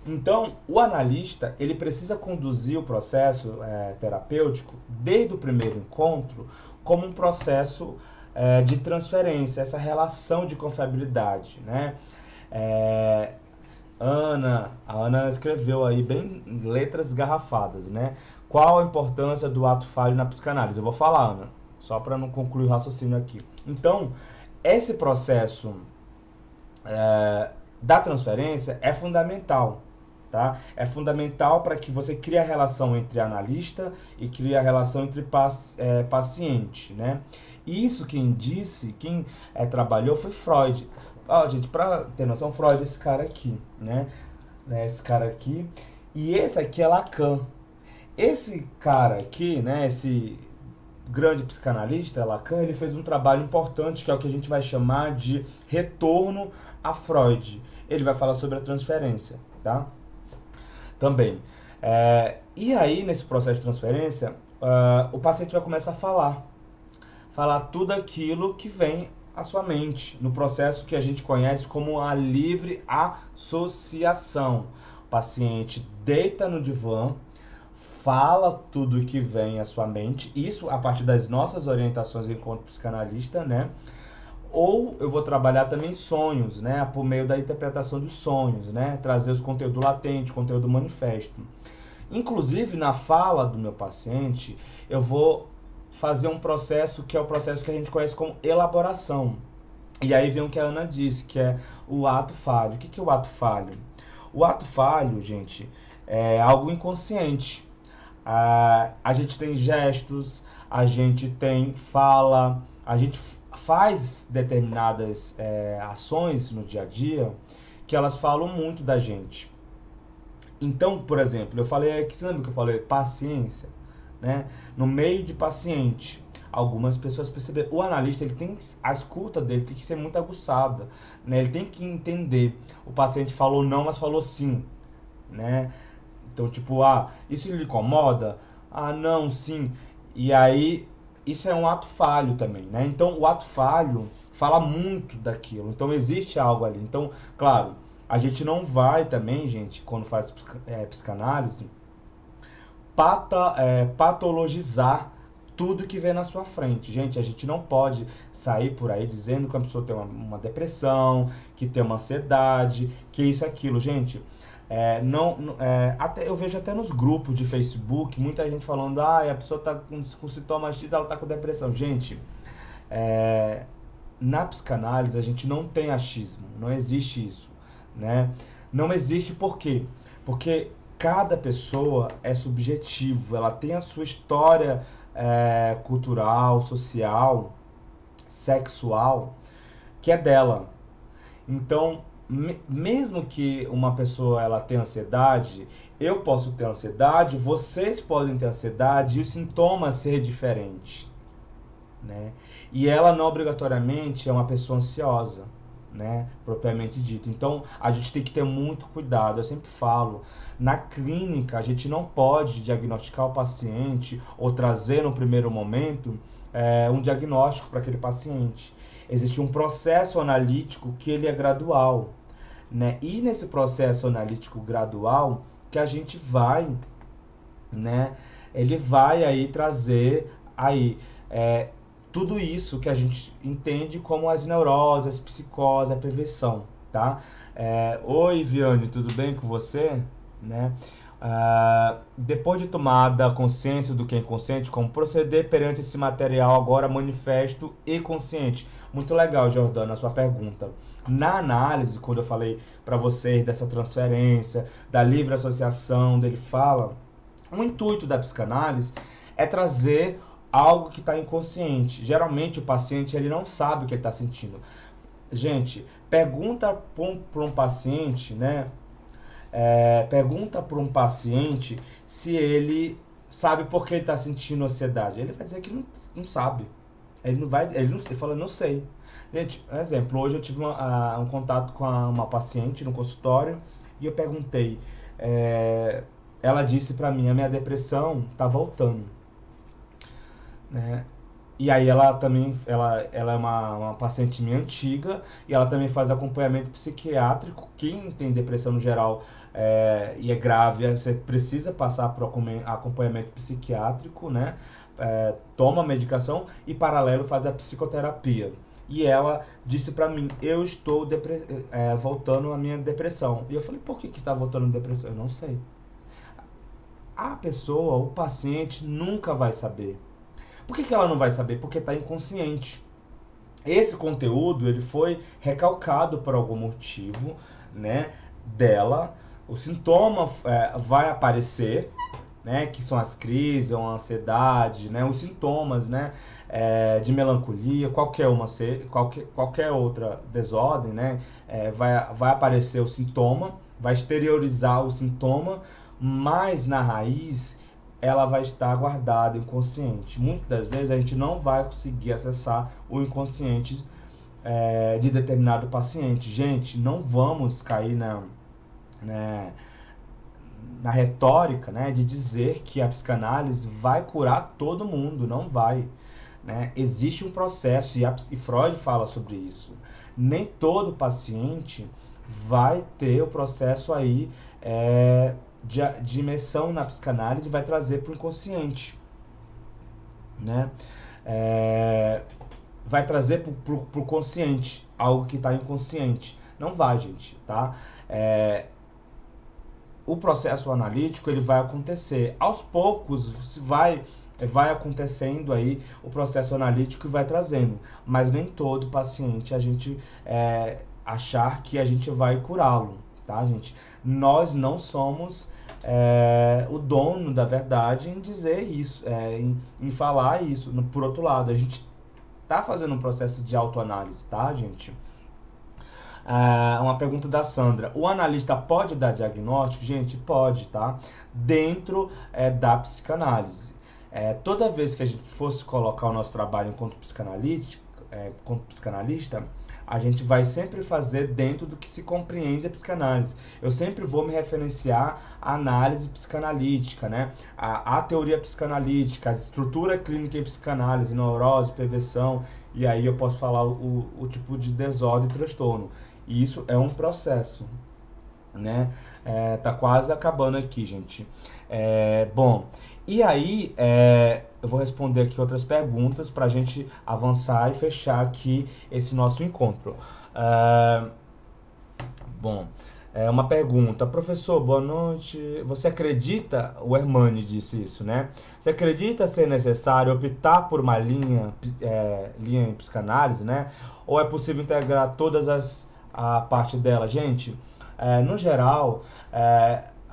Então, o analista, ele precisa conduzir o processo terapêutico desde o primeiro encontro como um processo de transferência, essa relação de confiabilidade, né? A Ana escreveu aí bem letras garrafadas, né? Qual a importância do ato falho na psicanálise? Eu vou falar, Ana, só para não concluir o raciocínio aqui. Então, esse processo da transferência é fundamental, tá? É fundamental para que você crie a relação entre analista e crie a relação entre paciente, né? Isso quem trabalhou foi Freud. Gente, para ter noção, Freud é esse cara aqui, né? Esse cara aqui. E esse aqui é Lacan. Esse cara aqui, né? Esse grande psicanalista, Lacan, ele fez um trabalho importante, que é o que a gente vai chamar de retorno a Freud. Ele vai falar sobre a transferência, tá? Também. E aí, nesse processo de transferência, o paciente vai começar a falar tudo aquilo que vem à sua mente, no processo que a gente conhece como a livre associação. O paciente deita no divã, fala tudo que vem à sua mente, isso a partir das nossas orientações enquanto psicanalista, né? Ou eu vou trabalhar também sonhos, né? Por meio da interpretação dos sonhos, né? Trazer os conteúdos latentes, conteúdo manifesto. Inclusive, na fala do meu paciente, eu vou fazer um processo que é o processo que a gente conhece como elaboração. E aí vem o que a Ana disse, que é o ato falho. O que é o ato falho? O ato falho, gente, é algo inconsciente. A gente tem gestos, a gente tem fala, a gente faz determinadas ações no dia a dia que elas falam muito da gente. Então, por exemplo, eu falei aqui, você lembra que eu falei paciência, né? No meio de paciente, algumas pessoas perceberam. O analista, ele tem a escuta dele tem que ser muito aguçada, né? Ele tem que entender. O paciente falou não, mas falou sim, né? Então, tipo, isso lhe incomoda? Não, sim. E aí, isso é um ato falho também, né? Então, o ato falho fala muito daquilo. Então, existe algo ali. Então, claro, a gente não vai também, gente, quando faz psicanálise, patologizar tudo que vem na sua frente. Gente, a gente não pode sair por aí dizendo que a pessoa tem uma depressão, que tem uma ansiedade, que isso, aquilo. Gente, eu vejo até nos grupos de Facebook, muita gente falando, a pessoa está com sintomas X, ela está com depressão. Gente, na psicanálise a gente não tem achismo, não existe isso, né? Não existe por quê? Porque cada pessoa é subjetivo, ela tem a sua história cultural, social, sexual, que é dela. Então, mesmo que uma pessoa ela tenha ansiedade, eu posso ter ansiedade, vocês podem ter ansiedade e os sintomas ser diferentes, né? E ela não obrigatoriamente é uma pessoa ansiosa, né, propriamente dito. Então, a gente tem que ter muito cuidado. Eu sempre falo, na clínica, a gente não pode diagnosticar o paciente ou trazer no primeiro momento um diagnóstico para aquele paciente. Existe um processo analítico que ele é gradual, né? E nesse processo analítico gradual que a gente vai, né, ele vai aí trazer aí tudo isso que a gente entende como as neuroses, a psicose, a perversão, tá? Oi, Viane, tudo bem com você? Né? Depois de tomada consciência do que é inconsciente, como proceder perante esse material agora manifesto e consciente? Muito legal, Jordana, a sua pergunta. Na análise, quando eu falei para vocês dessa transferência, da livre associação, dele fala, o intuito da psicanálise é trazer algo que está inconsciente. Geralmente o paciente ele não sabe o que ele está sentindo. Gente, pergunta para um paciente, né? pergunta para um paciente se ele sabe por que ele está sentindo ansiedade. Ele vai dizer que não sabe. Ele não vai, ele fala, não sei. Gente, um exemplo, hoje eu tive um contato com uma paciente no consultório e eu perguntei, ela disse pra mim, a minha depressão tá voltando, né? E aí ela também, ela é uma paciente minha antiga e ela também faz acompanhamento psiquiátrico. Quem tem depressão no geral e é grave, você precisa passar por acompanhamento psiquiátrico, né? Toma medicação e paralelo faz a psicoterapia. E ela disse pra mim, eu estou voltando à minha depressão. E eu falei, por que tá voltando a depressão? Eu não sei. A pessoa, o paciente, nunca vai saber. Por que ela não vai saber? Porque está inconsciente. Esse conteúdo ele foi recalcado por algum motivo, né, dela. O sintoma vai aparecer, né, que são as crises, a ansiedade, né, os sintomas, né, de melancolia, qualquer outra desordem, né, vai aparecer o sintoma, vai exteriorizar o sintoma, mas na raiz ela vai estar guardada, inconsciente. Muitas das vezes a gente não vai conseguir acessar o inconsciente de determinado paciente. Gente, não vamos cair na retórica, né, de dizer que a psicanálise vai curar todo mundo. Não vai. Né? Existe um processo, e Freud fala sobre isso. Nem todo paciente vai ter o processo aí de imersão na psicanálise vai trazer para o inconsciente, né? Vai trazer para o consciente algo que está inconsciente. Não vai, gente, tá? O processo analítico ele vai acontecer aos poucos, vai acontecendo aí o processo analítico e vai trazendo, mas nem todo paciente a gente achar que a gente vai curá-lo, tá, gente? Nós não somos o dono da verdade em dizer isso, em falar isso. Por outro lado, a gente tá fazendo um processo de autoanálise, tá, gente? Uma pergunta da Sandra. O analista pode dar diagnóstico? Gente, pode, tá? Dentro da psicanálise. Toda vez que a gente fosse colocar o nosso trabalho enquanto psicanalista, a gente vai sempre fazer dentro do que se compreende a psicanálise. Eu sempre vou me referenciar à análise psicanalítica, né? A teoria psicanalítica, a estrutura clínica em psicanálise, neurose, perversão, e aí eu posso falar o tipo de desordem e transtorno. E isso é um processo, né? Tá quase acabando aqui, gente. Bom, e aí eu vou responder aqui outras perguntas para a gente avançar e fechar aqui esse nosso encontro. Bom, uma pergunta. Professor, boa noite. Você acredita, o Hermani disse isso, né? Você acredita ser necessário optar por uma linha em psicanálise, né? Ou é possível integrar a parte dela? Gente, no geral,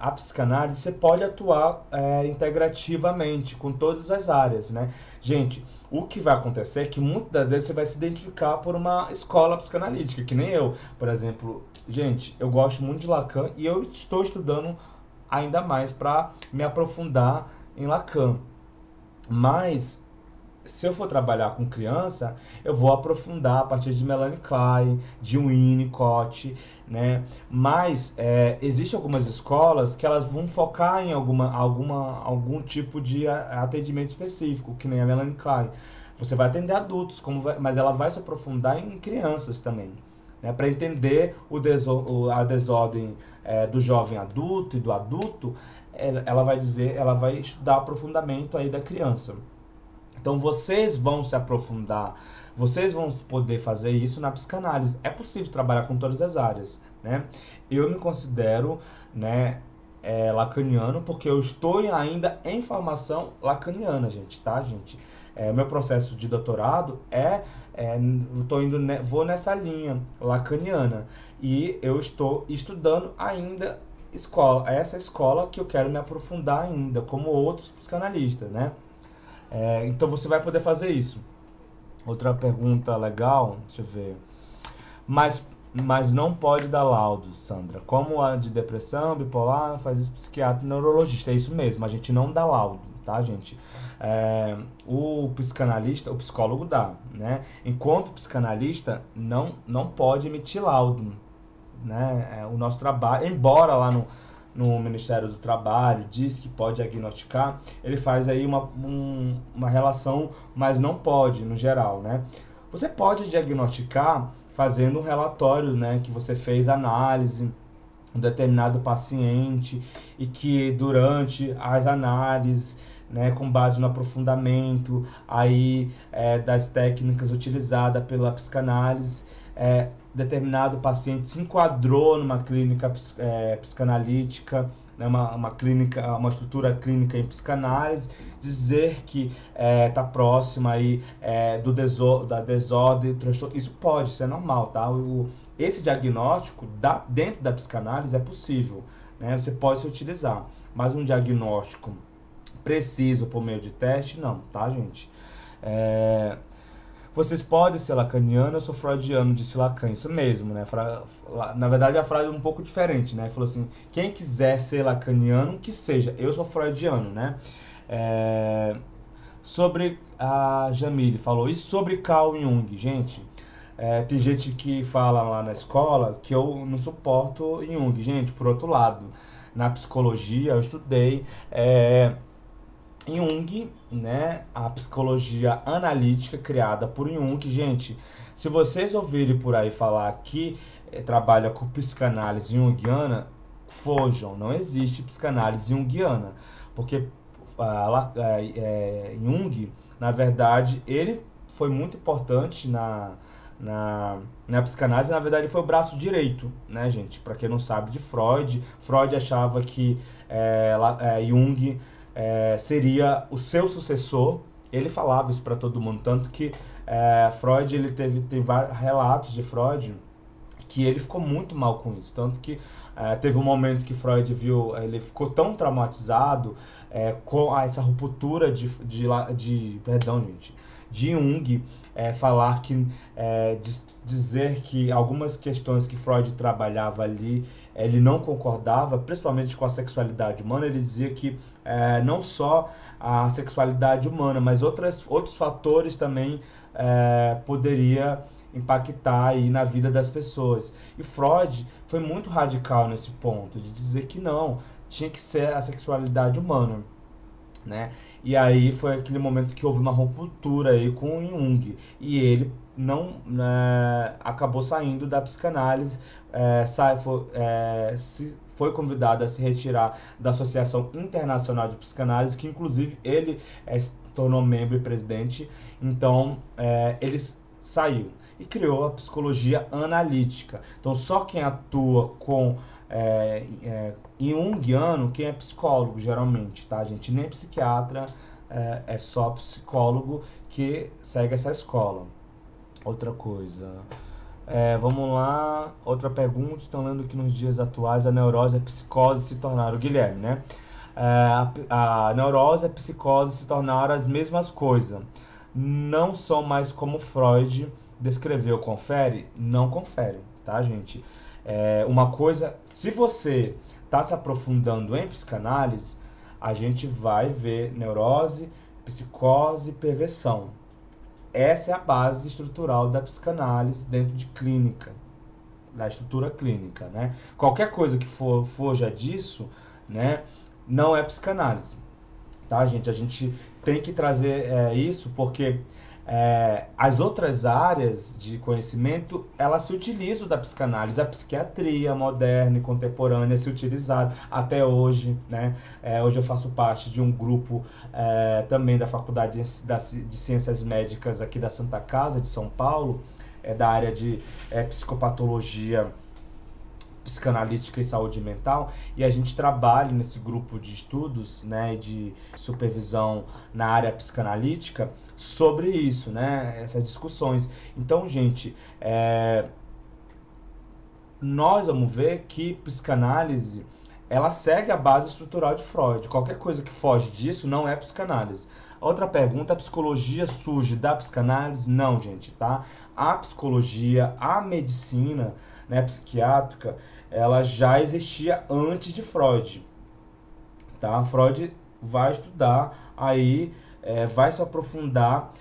a psicanálise você pode atuar integrativamente com todas as áreas, né? Gente, o que vai acontecer é que muitas das vezes você vai se identificar por uma escola psicanalítica, que nem eu, por exemplo. Gente, eu gosto muito de Lacan e eu estou estudando ainda mais para me aprofundar em Lacan. Mas se eu for trabalhar com criança, eu vou aprofundar a partir de Melanie Klein, de Winnicott, né? Mas existem algumas escolas que elas vão focar em algum tipo de atendimento específico, que nem a Melanie Klein. Você vai atender adultos, mas ela vai se aprofundar em crianças também, né? Para entender a desordem do jovem adulto e do adulto, ela vai estudar aprofundamento aí da criança. Então vocês vão se aprofundar, vocês vão poder fazer isso na psicanálise. É possível trabalhar com todas as áreas, né? Eu me considero, né, lacaniano porque eu estou ainda em formação lacaniana, gente, tá, gente? O meu processo de doutorado vou nessa linha lacaniana e eu estou estudando ainda essa escola que eu quero me aprofundar ainda, como outros psicanalistas, né? Então você vai poder fazer isso. Outra pergunta legal, deixa eu ver. Mas mas não pode dar laudo, Sandra. Como a de depressão, bipolar, faz isso psiquiatra e neurologista. É isso mesmo, a gente não dá laudo, tá, gente? O psicanalista, o psicólogo dá, né? Enquanto psicanalista, não pode emitir laudo, né? O nosso trabalho, embora lá no Ministério do Trabalho diz que pode diagnosticar, ele faz aí uma relação, mas não pode, no geral, né? Você pode diagnosticar fazendo um relatório, né, que você fez análise um determinado paciente e que durante as análises, né, com base no aprofundamento aí das técnicas utilizadas pela psicanálise, determinado paciente se enquadrou numa clínica psicanalítica, né, uma clínica, uma estrutura clínica em psicanálise, dizer que está próxima aí da desordem, transtorno, isso pode, isso é normal, tá? Esse diagnóstico dentro da psicanálise é possível, né? Você pode se utilizar, mas um diagnóstico preciso por meio de teste, não, tá, gente? Vocês podem ser lacaniano, eu sou freudiano, disse Lacan, isso mesmo, né? Na verdade, a frase é um pouco diferente, né? Falou assim, quem quiser ser lacaniano, que seja, eu sou freudiano, né? Sobre a Jamile falou, e sobre Carl Jung, gente? Tem gente que fala lá na escola que eu não suporto Jung, gente, por outro lado, na psicologia eu estudei Jung, né, a psicologia analítica criada por Jung. Gente, se vocês ouvirem por aí falar que trabalha com psicanálise junguiana, fujam, não existe psicanálise junguiana, porque Jung, na verdade, ele foi muito importante na psicanálise. Na verdade, foi o braço direito, né, gente? Para quem não sabe de Freud, Freud achava que Jung seria o seu sucessor. Ele falava isso para todo mundo, tanto que Freud, ele tem vários relatos de Freud que ele ficou muito mal com isso, tanto que teve um momento que Freud viu, ele ficou tão traumatizado com essa ruptura de Jung, falar que dizer que algumas questões que Freud trabalhava ali, ele não concordava, principalmente com a sexualidade humana. Ele dizia que não só a sexualidade humana, mas outros fatores também poderia impactar aí na vida das pessoas. E Freud foi muito radical nesse ponto, de dizer que não, tinha que ser a sexualidade humana, né? E aí foi aquele momento que houve uma ruptura aí com Jung, e ele não acabou saindo da psicanálise, foi convidado a se retirar da Associação Internacional de Psicanálise, que inclusive ele se tornou membro e presidente. Então ele saiu e criou a psicologia analítica. Então só quem atua com junguiano, quem é psicólogo geralmente, tá, gente? Nem psiquiatra, é só psicólogo que segue essa escola. Outra coisa, vamos lá, outra pergunta. Estão lendo que nos dias atuais a neurose e a psicose se tornaram, Guilherme, né? A neurose e a psicose se tornaram as mesmas coisas. Não são mais como Freud descreveu. Confere? Não confere, tá, gente? Uma coisa, se você está se aprofundando em psicanálise, a gente vai ver neurose, psicose e perversão. Essa é a base estrutural da psicanálise dentro de clínica, da estrutura clínica, né? Qualquer coisa que fuja disso, né, não é psicanálise, tá, gente? A gente tem que trazer isso porque as outras áreas de conhecimento, elas se utilizam da psicanálise. A psiquiatria moderna e contemporânea se utilizaram até hoje, né? Hoje eu faço parte de um grupo também da Faculdade de Ciências Médicas aqui da Santa Casa de São Paulo, da área de psicopatologia psicanalítica e saúde mental, e a gente trabalha nesse grupo de estudos, né, de supervisão na área psicanalítica sobre isso, né, essas discussões. Então, gente, nós vamos ver que psicanálise, ela segue a base estrutural de Freud. Qualquer coisa que foge disso não é psicanálise. Outra pergunta, a psicologia surge da psicanálise? Não, gente, tá? A psicologia, a medicina, né, psiquiátrica, ela já existia antes de Freud, tá? Freud vai estudar, aí vai se aprofundar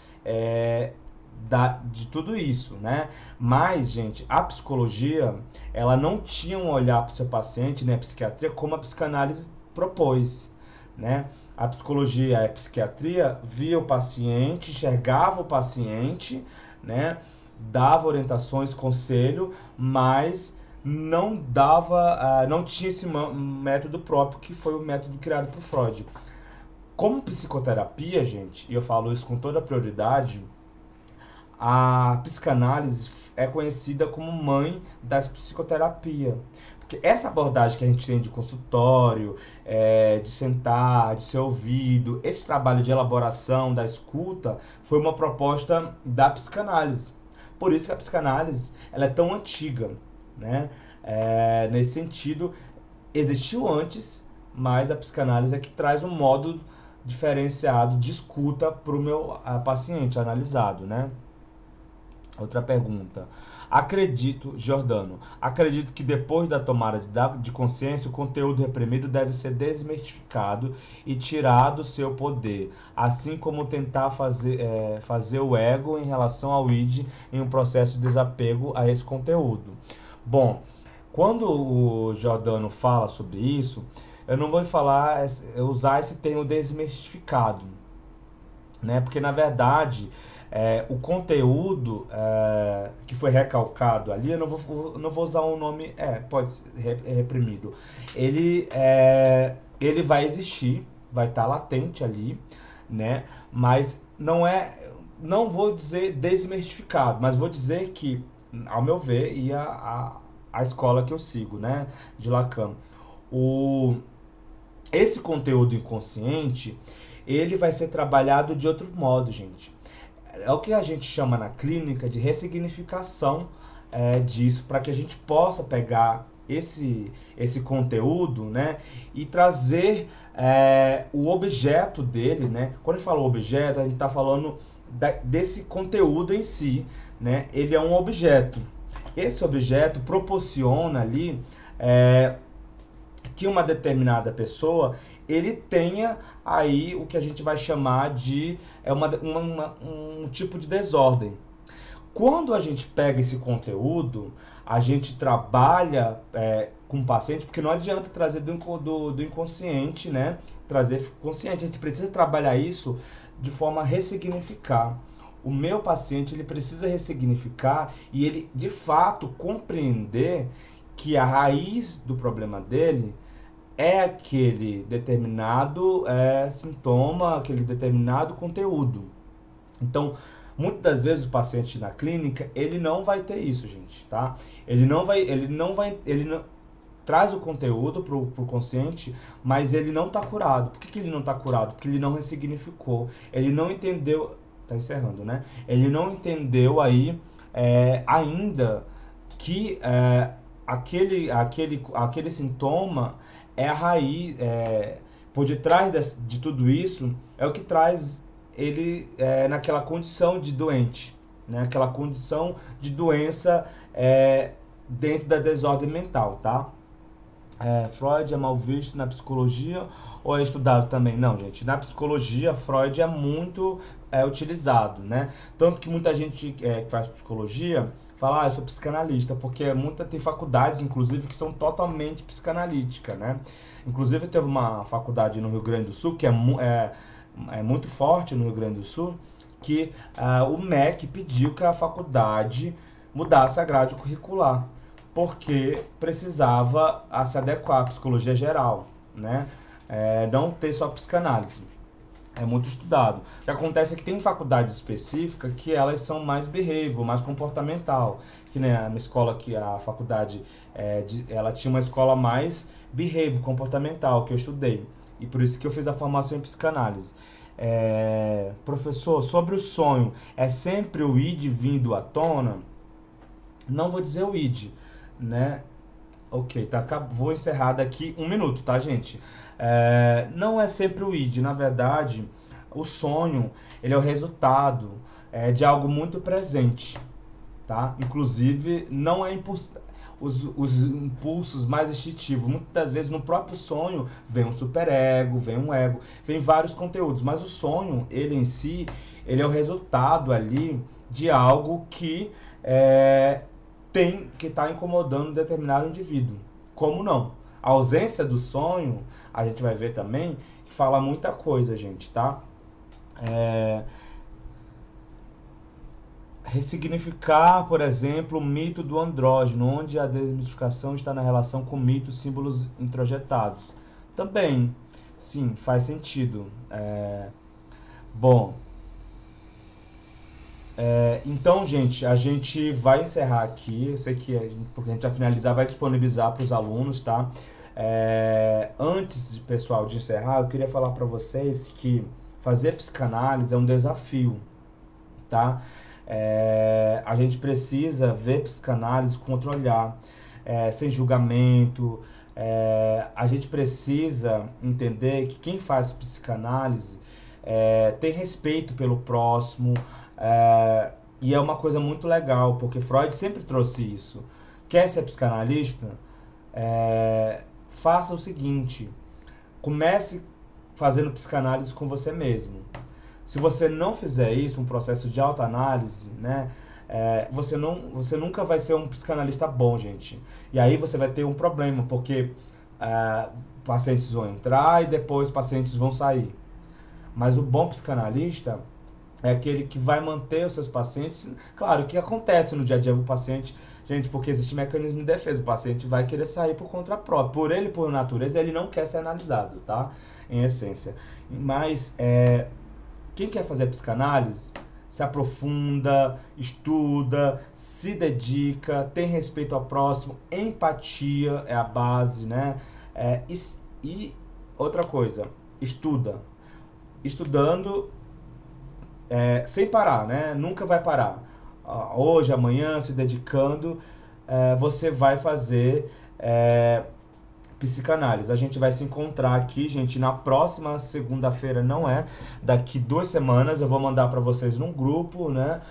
de tudo isso, né? Mas, gente, a psicologia, ela não tinha um olhar para o seu paciente, né, a psiquiatria, como a psicanálise propôs, né? A psicologia, a psiquiatria via o paciente, enxergava o paciente, né? Dava orientações, conselho, mas não dava, não tinha esse método próprio que foi o método criado por Freud. Como psicoterapia, gente, e eu falo isso com toda a prioridade, a psicanálise é conhecida como mãe das psicoterapia. Porque essa abordagem que a gente tem de consultório, de sentar, de ser ouvido, esse trabalho de elaboração, da escuta, foi uma proposta da psicanálise. Por isso que a psicanálise ela é tão antiga, né? Nesse sentido, existiu antes, mas a psicanálise é que traz um modo diferenciado de escuta para o meu paciente analisado, né? Outra pergunta. Acredito que depois da tomada de consciência, o conteúdo reprimido deve ser desmistificado e tirado do seu poder, assim como tentar fazer o ego em relação ao id em um processo de desapego a esse conteúdo. Bom, quando o Giordano fala sobre isso, eu não vou usar esse termo desmistificado, né? Porque, na verdade, o conteúdo que foi recalcado ali, eu não vou usar um nome, pode ser reprimido. Ele vai existir, vai estar latente ali, né? Mas não vou dizer desmistificado, mas vou dizer que, ao meu ver, e a escola que eu sigo, né, de Lacan, esse conteúdo inconsciente, ele vai ser trabalhado de outro modo, gente. É o que a gente chama na clínica de ressignificação disso, para que a gente possa pegar esse conteúdo, né, e trazer o objeto dele, né? Quando a gente fala objeto, a gente está falando desse conteúdo em si, né? Ele é um objeto. Esse objeto proporciona ali que uma determinada pessoa ele tenha aí o que a gente vai chamar de um tipo de desordem. Quando a gente pega esse conteúdo, a gente trabalha com o paciente, porque não adianta trazer do inconsciente, né? Trazer consciente, a gente precisa trabalhar isso de forma a ressignificar. O meu paciente ele precisa ressignificar e ele de fato compreender que a raiz do problema dele é aquele determinado sintoma, aquele determinado conteúdo. Então, muitas das vezes o paciente na clínica, ele não vai ter isso, gente, tá? Ele não traz o conteúdo pro consciente, mas ele não tá curado. Por que ele não tá curado? Porque ele não ressignificou. Ele não entendeu, tá encerrando, né? Ele não entendeu aí ainda que aquele sintoma é a raiz, por detrás de tudo isso, é o que traz ele naquela condição de doente, né? Aquela condição de doença dentro da desordem mental, tá? Freud é mal visto na psicologia ou é estudado também? Não, gente, na psicologia Freud é muito utilizado, né? Tanto que muita gente que faz psicologia fala, eu sou psicanalista, porque tem faculdades, inclusive, que são totalmente psicanalíticas, né? Inclusive, teve uma faculdade no Rio Grande do Sul, que é muito forte no Rio Grande do Sul, que o MEC pediu que a faculdade mudasse a grade curricular, porque precisava se adequar à psicologia geral, né? Não ter só psicanálise. É muito estudado. O que acontece é que tem faculdades específicas que elas são mais behavior, mais comportamental. Que nem a minha escola, a faculdade, ela tinha uma escola mais behavior, comportamental, que eu estudei. E por isso que eu fiz a formação em psicanálise. Professor, sobre o sonho, é sempre o id vindo à tona? Não vou dizer o id, né? Ok, tá, vou encerrar daqui 1 minuto, tá, gente? Não é sempre o id, na verdade, o sonho, ele é o resultado de algo muito presente, tá? Inclusive, não é os impulsos mais instintivos. Muitas das vezes no próprio sonho vem um superego, vem um ego, vem vários conteúdos. Mas o sonho, ele em si, ele é o resultado ali de algo que que está incomodando um determinado indivíduo. Como não? A ausência do sonho, a gente vai ver também, que fala muita coisa, gente, tá? Ressignificar, por exemplo, o mito do andrógeno, onde a desmitificação está na relação com mitos, símbolos introjetados. Também, sim, faz sentido. Bom, então, gente, a gente vai encerrar aqui. Eu sei que porque a gente vai finalizar, vai disponibilizar para os alunos, tá? Antes, pessoal, de encerrar, eu queria falar para vocês que fazer psicanálise é um desafio, tá? A gente precisa ver psicanálise com outro olhar, sem julgamento. A gente precisa entender que quem faz psicanálise tem respeito pelo próximo, e é uma coisa muito legal, porque Freud sempre trouxe isso. Quer ser psicanalista? Faça o seguinte: comece fazendo psicanálise com você mesmo. Se você não fizer isso, um processo de autoanálise, né, você nunca vai ser um psicanalista bom, gente. E aí você vai ter um problema, porque pacientes vão entrar e depois pacientes vão sair. Mas o bom psicanalista é aquele que vai manter os seus pacientes. Claro, o que acontece no dia a dia do paciente, gente, porque existe mecanismo de defesa. O paciente vai querer sair por conta própria. Por natureza, ele não quer ser analisado, tá? Em essência. Mas quem quer fazer psicanálise se aprofunda, estuda, se dedica, tem respeito ao próximo, empatia é a base, né? E outra coisa, estuda. Estudando sem parar, né? Nunca vai parar. Hoje, amanhã, se dedicando, você vai fazer psicanálise. A gente vai se encontrar aqui, gente, na próxima segunda-feira, daqui 2 semanas, eu vou mandar para vocês num grupo, né?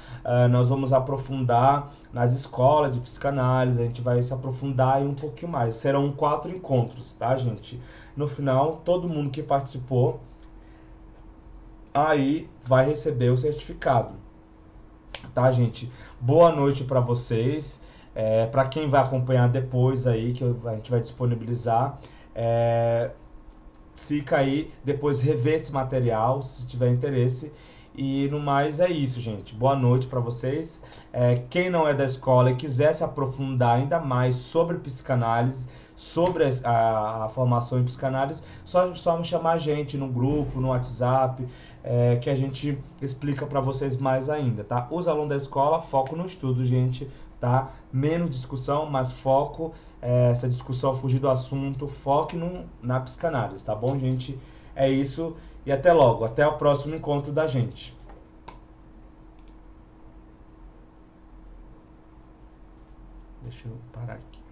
Nós vamos aprofundar nas escolas de psicanálise, a gente vai se aprofundar aí um pouquinho mais. Serão 4 encontros, tá, gente? No final, todo mundo que participou aí vai receber o certificado, tá, gente? Boa noite para vocês. Para quem vai acompanhar depois aí, que a gente vai disponibilizar, fica aí, depois rever esse material, se tiver interesse. E no mais é isso, gente. Boa noite para vocês. Quem não é da escola e quiser se aprofundar ainda mais sobre psicanálise, sobre a formação em psicanálise, só me chamar a gente no grupo, no WhatsApp, que a gente explica para vocês mais ainda, tá? Os alunos da escola, foco no estudo, gente, tá? Menos discussão, mais foco, essa discussão fugir do assunto, foque na psicanálise, tá bom, gente? É isso e até logo, até o próximo encontro da gente. Deixa eu parar aqui.